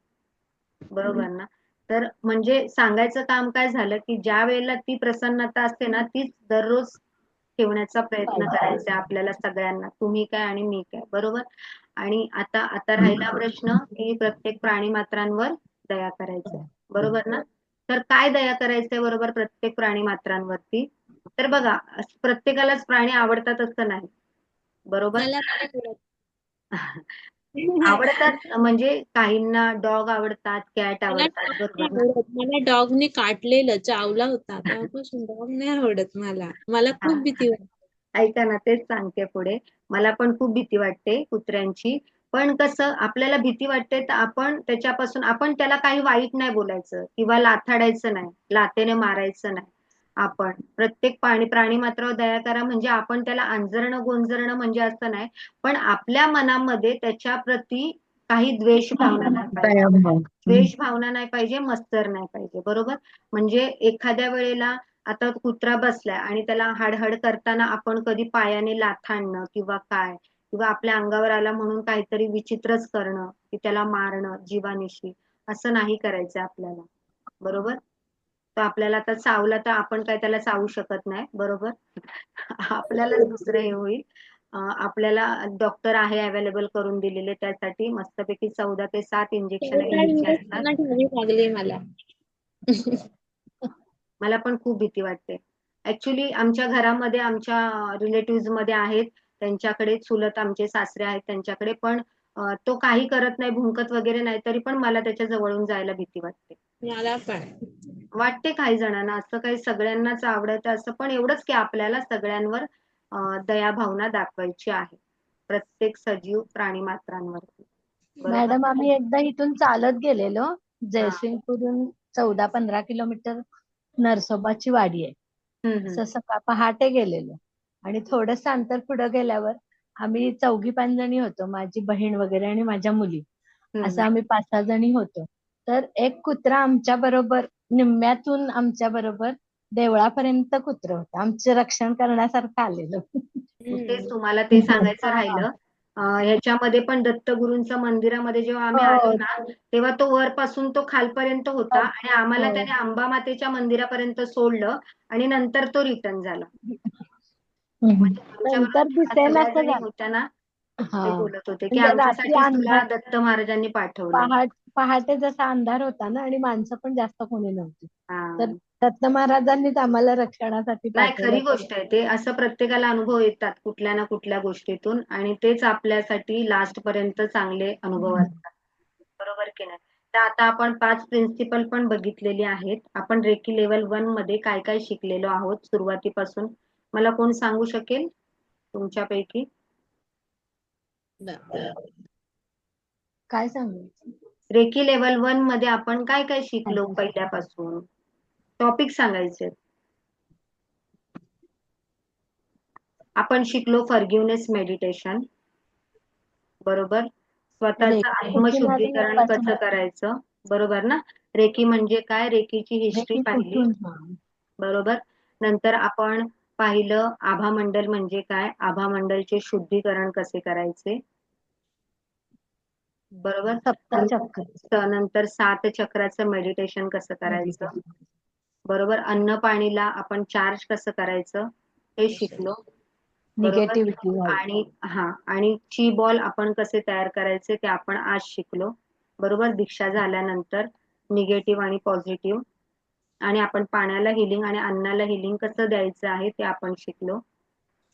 बरोबर ना. तर म्हणजे सांगायचं काम काय झालं की ज्या वेळेला ती प्रसन्नता असते ना तीच दररोज ठेवण्याचा प्रयत्न करायचा आपल्याला सगळ्यांना, तुम्ही काय आणि मी काय बरोबर. आणि आता आता राहिला प्रश्न की प्रत्येक प्राणी मात्रांवर दया करायचंय बरोबर ना. तर काय दया करायचंय बरोबर प्रत्येक प्राणी मात्रांवरती. तर बघा, प्रत्येकालाच प्राणी आवडतात असं नाही बरोबर. मला नाही आवडत. आवडतात म्हणजे काहींना डॉग आवडतात, कॅट मला आवडतात डॉग नाही बरोबर ना. आवडत. मला डॉगने काटलेलं, चावला होता. तेव्हापासून डॉग नाही आवडत मला. मला हा, खूप भीती वाटते. ऐका ना, तेच सांगते पुढे. मला पण खूप भीती वाटते कुत्र्यांची. पण कसं आपल्याला भीती वाटते तर आपण त्याच्यापासून आपण त्याला काही वाईट नाही बोलायचं किंवा लाथाडायचं नाही, लाथेने मारायचं नाही. आपण प्रत्येक प्राणी मात्रावर दया करा म्हणजे आपण त्याला अंजरणं गोंजरणं म्हणजे असं नाही, पण आपल्या मनामध्ये त्याच्या प्रती काही द्वेष भावना नाही पाहिजे. द्वेष भावना नाही पाहिजे, मत्सर नाही पाहिजे बरोबर. म्हणजे एखाद्या वेळेला आता कुत्रा बसलाय आणि त्याला हाडहाड करताना आपण कधी पायाने लाथाडणं किंवा काय, किंवा आपल्या अंगावर आला म्हणून काहीतरी विचित्रच करणं की त्याला मारणं जीवानिशी, असं नाही करायचं आपल्याला बरोबर. तर आपल्याला आता चावला तर आपण काय त्याला चावू शकत नाही बरोबर. आपल्यालाच दुसरं हे होईल. आपल्याला डॉक्टर आहे अवेलेबल करून दिलेले त्यासाठी, मस्तपैकी 14 ते 7 इंजेक्शन तेवढ्या घ्यायची असतात. इंजेक्शन घ्यावी लागली मला. मला पण खूप भीती वाटते. ऍक्च्युली आमच्या घरामध्ये आमच्या रिलेटिव्ह मध्ये आहेत, त्यांच्याकडे चुलत आमचे सासरे आहेत त्यांच्याकडे पण तो काही करत नाही, भुंकत वगैरे नाही, तरी पण मला त्याच्या जवळून जायला भीती वाटते. मला पण. वाटते काही जणांना, असं काही सगळ्यांनाच आवडतं असं पण एवढंच की आपल्याला सगळ्यांवर दया भावना दाखवायची आहे, प्रत्येक सजीव प्राणी मात्रांवरती बरोबर. मॅडम आम्ही एकदा इथून चालत गेलेलो, हा. जयसिंगपूरहून 14-15 किलोमीटर नरसोबाची वाडी आहे. हम्म. असं सकाळ पहाटे गेलेलो आणि थोडंसं अंतर पुढे गेल्यावर आम्ही 4-5 जणी होतो, माझी बहीण वगैरे आणि माझ्या मुली, असं हम्म. आम्ही 5-6 जणी होतो. तर एक कुत्रा आमच्या बरोबर निम्म्यातून आमच्या बरोबर देवळापर्यंत कुत्रं होतं, आमचं रक्षण करण्यासारखं आलेलं. तेच तुम्हाला ते सांगायचं हा. राहिलं. ह्याच्यामध्ये पण दत्तगुरूंच्या मंदिरामध्ये जेव्हा आम्ही आलो हो ना तेव्हा तो वरपासून तो खालपर्यंत होता हो आणि आम्हाला हो. त्याने अंबामातेच्या मंदिरापर्यंत सोडलं आणि नंतर तो रिटर्न झाला. म्हणजे आमच्या नंतर बरोबर सगळ्या दिसेनासं जणी झालं. होत्या ना, हा ते बोलत होते की म्हणजे रात्री आमच्यासाठीच तुला अंधार, दत्त महाराजांनी पाठवलंय. पहाटे जसा अंधार होता ना आणि माणसं पण जास्त कोणी नव्हती, तर हा. दत्त महाराजांनीच आम्हाला रक्षणासाठी नाही, पाठवलं खरी तर. गोष्ट आहे ते. असं प्रत्येकाला अनुभव येतात कुठल्या ना कुठल्या गोष्टीतून आणि तेच आपल्यासाठी लास्ट पर्यंत चांगले अनुभव असतात बरोबर की नाही. तर आता आपण 5 प्रिन्सिपल पण बघितलेली आहेत. आपण रेकी लेवल 1 मध्ये काय काय शिकलेलो आहोत सुरुवातीपासून, मला कोण सांगू शकेल तुमच्यापैकी. काय सांगू? रेकी लेवल 1 मध्ये आपण काय काय शिकलो पहिल्यापासून? टॉपिक सांगायचे. आपण शिकलो फॉरगिव्हनेस मेडिटेशन, बरोबर. स्वतःचं आत्मशुद्धीकरण कसं करायचं, बरोबर ना. रेकी म्हणजे काय, रेकीची हिस्ट्री पाहिली, बरोबर. नंतर आपण पाहिलं आभा मंडल म्हणजे काय, आभा मंडलचे शुद्धीकरण कसे करायचे, बरोबर. नंतर 7 चक्राचं मेडिटेशन कसं करायचं, बरोबर. अन्न पाणीला आपण चार्ज कसं करायचं हे शिकलो, बरोबर. आणि ची बॉल आपण कसे तयार करायचे ते आपण आज शिकलो, बरोबर. दीक्षा झाल्यानंतर निगेटिव्ह आणि पॉझिटिव्ह, आणि आपण पाण्याला हिलिंग आणि अन्नाला हिलिंग कसं द्यायचं आहे ते आपण शिकलो,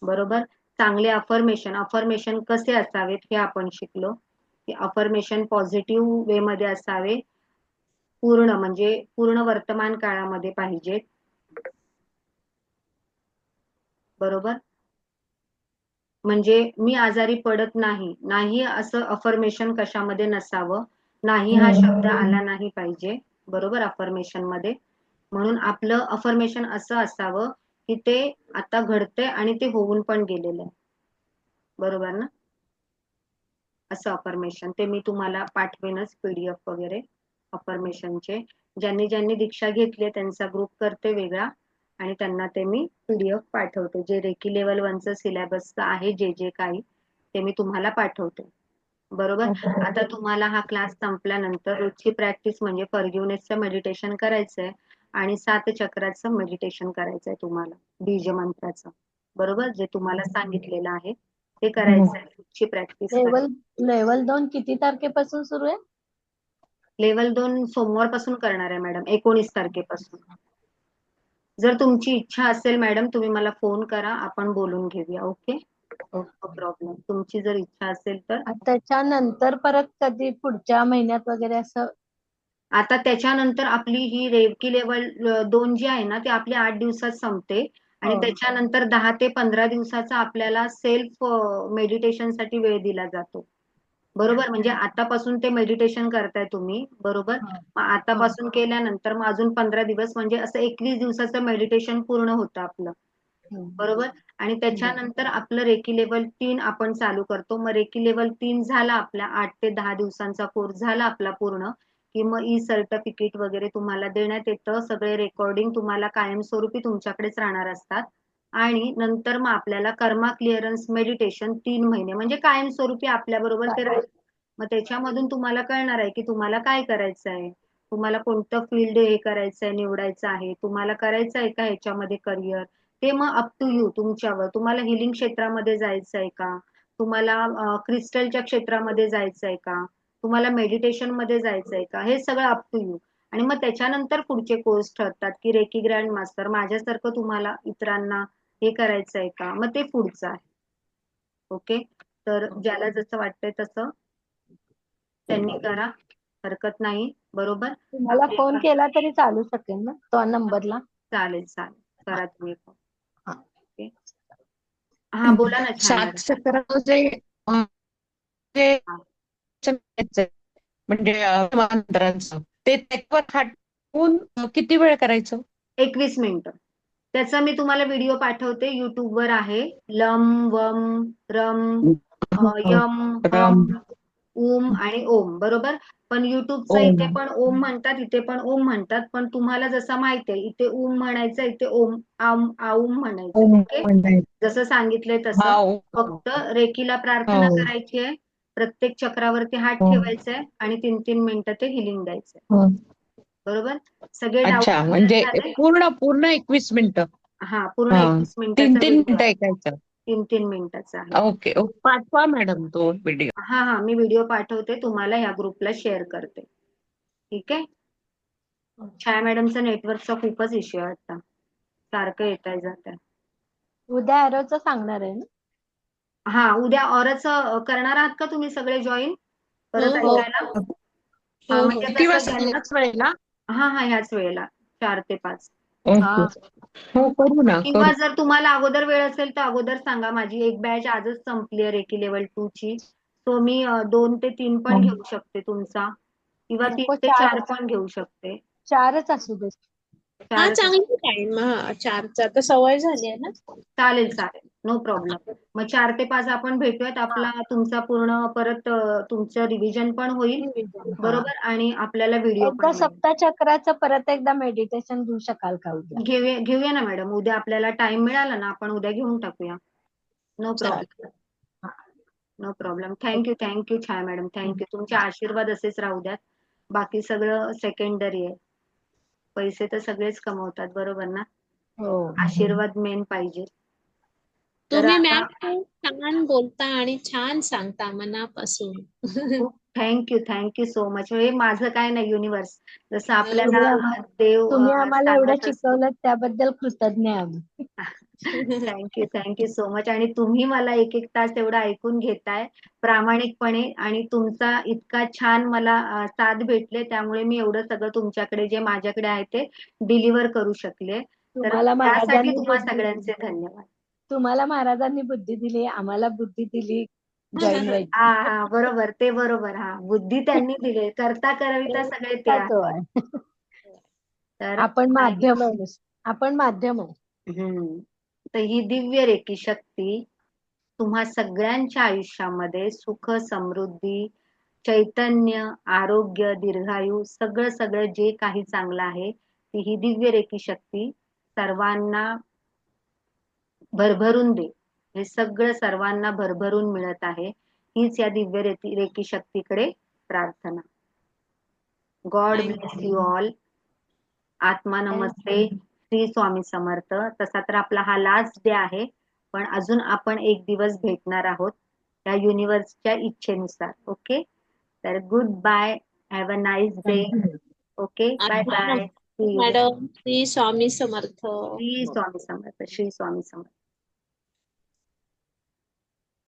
बरोबर. चांगले अफर्मेशन कसे असावेत हे आपण शिकलो, की अफर्मेशन पॉझिटिव्ह वे मध्ये असावे, म्हणजे पूर्ण वर्तमान काळामध्ये पाहिजेत, बरोबर. म्हणजे मी आजारी पडत नाही असं अफर्मेशन कशामध्ये नसावं, नाही हा शब्द आला नाही पाहिजे, बरोबर, अफर्मेशन मध्ये. म्हणून आपलं अफर्मेशन असं असावं की ते आता घडतंय आणि ते होऊन पण गेलेलं आहे, बरोबर ना. असं अफर्मेशन ते मी तुम्हाला पाठवेनच PDF वगैरे अफर्मेशनचे. ज्यांनी दीक्षा घेतली त्यांचा ग्रुप करते वेगळा आणि त्यांना ते मी PDF पाठवते. जे रेकी लेवल 1चं सिलेबस आहे, जे काही ते मी तुम्हाला पाठवते, बरोबर. आता तुम्हाला हा क्लास संपल्यानंतर रोजची प्रॅक्टिस म्हणजे फॉरगिव्हनेसचं मेडिटेशन करायचंय आणि 7 चक्राचं मेडिटेशन करायचंय तुम्हाला, बीज मंत्राचं, बरोबर. जे तुम्हाला सांगितलेलं आहे ते करायचंय, रोजची प्रॅक्टिस. लेवल 2 किती तारखेपासून सुरू आहे? लेवल 2 सोमवारपासून करणार आहे मॅडम, 19 तारखेपासून. जर तुमची इच्छा असेल मॅडम तुम्ही मला फोन करा, आपण बोलून घेऊया. Okay, no problem. तुमची जर इच्छा असेल तर. त्याच्यानंतर परत कधी पुढच्या महिन्यात वगैरे असं? आता त्याच्यानंतर आपली ही रेकी लेवल 2 जी आहे ना ती आपली 8 दिवसात संपते आणि त्याच्यानंतर 10 ते 15 दिवसाचा आपल्याला सेल्फ मेडिटेशन साठी वेळ दिला जातो, बरोबर. म्हणजे आतापासून ते मेडिटेशन करताय तुम्ही, बरोबर. मग आतापासून केल्यानंतर मग अजून 15 दिवस म्हणजे असं 21 दिवसाचं मेडिटेशन पूर्ण होतं आपलं, बरोबर. आणि त्याच्यानंतर आपलं रेकी लेवल 3 आपण चालू करतो. मग रेकी लेवल 3 झाला आपला, 8 ते 10 दिवसांचा कोर्स झाला आपला पूर्ण, की मग सर्टिफिकेट वगैरे तुम्हाला देण्यात येतं. सगळे रेकॉर्डिंग तुम्हाला कायमस्वरूपी तुमच्याकडेच राहणार असतात. आणि नंतर मग आपल्याला कर्मा क्लिअरन्स मेडिटेशन 3 महिने म्हणजे कायमस्वरूपी आपल्याबरोबर ते राहील. मग त्याच्यामधून तुम्हाला कळणार आहे की तुम्हाला काय करायचं आहे, तुम्हाला कोणतं फील्ड हे करायचं आहे, निवडायचं आहे, तुम्हाला करायचं आहे का ह्याच्यामध्ये करिअर, ते मग अप टू यू, तुमच्यावर. तुम्हाला हिलिंग क्षेत्रामध्ये जायचं आहे का, तुम्हाला क्रिस्टलच्या क्षेत्रामध्ये जायचं आहे का, तुम्हाला मेडिटेशन मध्ये जायचंय का, हे सगळं अप टू यू. आणि मग त्याच्यानंतर पुढचे कोर्स ठरतात की रेकी ग्रँड मास्टर माझ्यासारखं तुम्हाला इतरांना हे करायचंय का, मग ते पुढचं आहे. ओके, तर ज्याला जसं वाटतंय तसं त्यांनी करा, हरकत नाही, बरोबर. तुम्हाला फोन केला तरी चालू शकेल ना तो नंबरला? चालेल, करा तुम्ही फोन. हा बोला ना. 7 चक्राचं म्हणजे मंत्रांचं ते त्याच्यावर हात ठेवून किती वेळ करायचं? 21 मिनिटं. त्याचा मी तुम्हाला व्हिडिओ पाठवते, युट्यूबवर आहे. लम वम रम यम हम ओम आणि ओम, बरोबर. पण युट्यूबचा इथे पण ओम म्हणतात, इथे पण ओम म्हणतात, पण तुम्हाला जसं माहितीये इथे ओम म्हणायचं, इथे ओम आऊम म्हणायचं. ओके, जसं सांगितलंय तसं. फक्त रेकीला प्रार्थना करायची आहे, प्रत्येक चक्रावरती हात ठेवायचाय आणि 3-3 मिनिटं ते हिलिंग द्यायचंय, बरोबर. सगळे डाऊट म्हणजे पूर्ण 21 मिनिटं? हा, पूर्ण 21 मिनिटाचा 3-3 मिनिटं ऐकायचं? 3-3 मिनिटाचा आहे. ओके, पाठवा मॅडम तो व्हिडिओ. हा, मी व्हिडिओ पाठवते तुम्हाला, या ग्रुपला शेअर करते. ठीक आहे. छाया मॅडमचा नेटवर्कचा खूपच इश्यू आहे आता, सारखं येत आहे जात आहे. उद्या ॲरोचं सांगणार आहे ना? हा, उद्या ऑरच करणार आहात का तुम्ही सगळे जॉईन परत ऐकायला? हा, म्हणजे किती कसं वाजता? ह्याच वेळेला? हा, ह्याच वेळेला 4 ते 5. हो, करू ना. किंवा जर तुम्हाला अगोदर वेळ असेल तर अगोदर सांगा. माझी एक बॅच आजच संपली आहे रेकी लेवल 2 ची, सो मी 2 ते 3 पण घेऊ शकते तुमचा. किंवा नको 3 ते 4 4च पण घेऊ शकते. 4च असू दे. हा 4च चांगली टाइम, हा 4चा तर सवय झाली आहे ना. चालेल चालेल, नो प्रॉब्लेम. मग 4 ते 5 आपण भेटूयात. आपला तुमचा पूर्ण परत तुमचं रिव्हिजन पण होईल हा. बरोबर, आणि आपल्याला व्हिडिओ एकदा पण मिळेल. सप्तचक्राचं परत एकदा मेडिटेशन घेऊ शकाल का उद्या? घेऊया ना मॅडम, उद्या आपल्याला टाइम मिळाला ना आपण उद्या घेऊन टाकूया. No problem. चालेल. No problem. Thank you Chhaya madam, thank you. तुमचे आशीर्वाद असेच राहू द्यात. बाकी सगळं सेकंडरी आहे. पैसे तर सगळेच कमवतात बरोबर ना, हो. आशीर्वाद मेन पाहिजे. तर तुम्ही आता मॅम खूप छान बोलता आणि छान सांगता मनापासून. खूप थँक्यू सो मच. हे माझं काय नाही, युनिव्हर्स जसं तुम्ही आपल्याला आम्हा- देव तुम्ही आम्हाला एवढं सांगत असतो. शिकवलं त्याबद्दल कृतज्ञ आहे आम्ही. Thank you so much. आणि तुम्ही मला 1-1 तास एवढं ऐकून घेताय प्रामाणिकपणे, आणि तुमचा इतका छान मला साथ भेटले, त्यामुळे मी एवढं सगळं तुमच्याकडे जे माझ्याकडे आहे ते डिलिव्हर करू शकले. तर तुम्हाला त्यासाठी महाराजांनी तुम्हा सगळ्यांचे धन्यवाद. तुम्हाला महाराजांनी बुद्धी दिली, आम्हाला बुद्धी दिली जॉईन व्हायची. हा बरोबर, ते बरोबर. हा, बुद्धी त्यांनी दिली, करता करविता सगळे ते त्याच आहे. आहे. तर आपण काही माध्यम आहे आपण माध्यम आहे. तर ही दिव्य रेकी शक्ती तुम्हा सगळ्यांच्या आयुष्यामध्ये सुख, समृद्धी, चैतन्य, आरोग्य, दीर्घायु, सगळं जे काही चांगलं आहे, ती ही दिव्य रेकी शक्ती सर्वांना भरभरून दे. हे सगळं सर्वांना भरभरून मिळत आहे. हीच या दिव्य रेकी शक्तीकडे प्रार्थना. God bless you all. आत्मा नमस्ते. श्री स्वामी समर्थ. तसा तर आपला हा लास्ट डे आहे, पण अजून आपण एक दिवस भेटणार आहोत त्या युनिव्हर्सच्या इच्छेनुसार. ओके, तर good bye, have a nice day. Okay, bye आत्मा बाय, सी नमस्ते you. Madam. Shri Swami Samarth. Shri Swami Samarth, Shri Swami Samarth.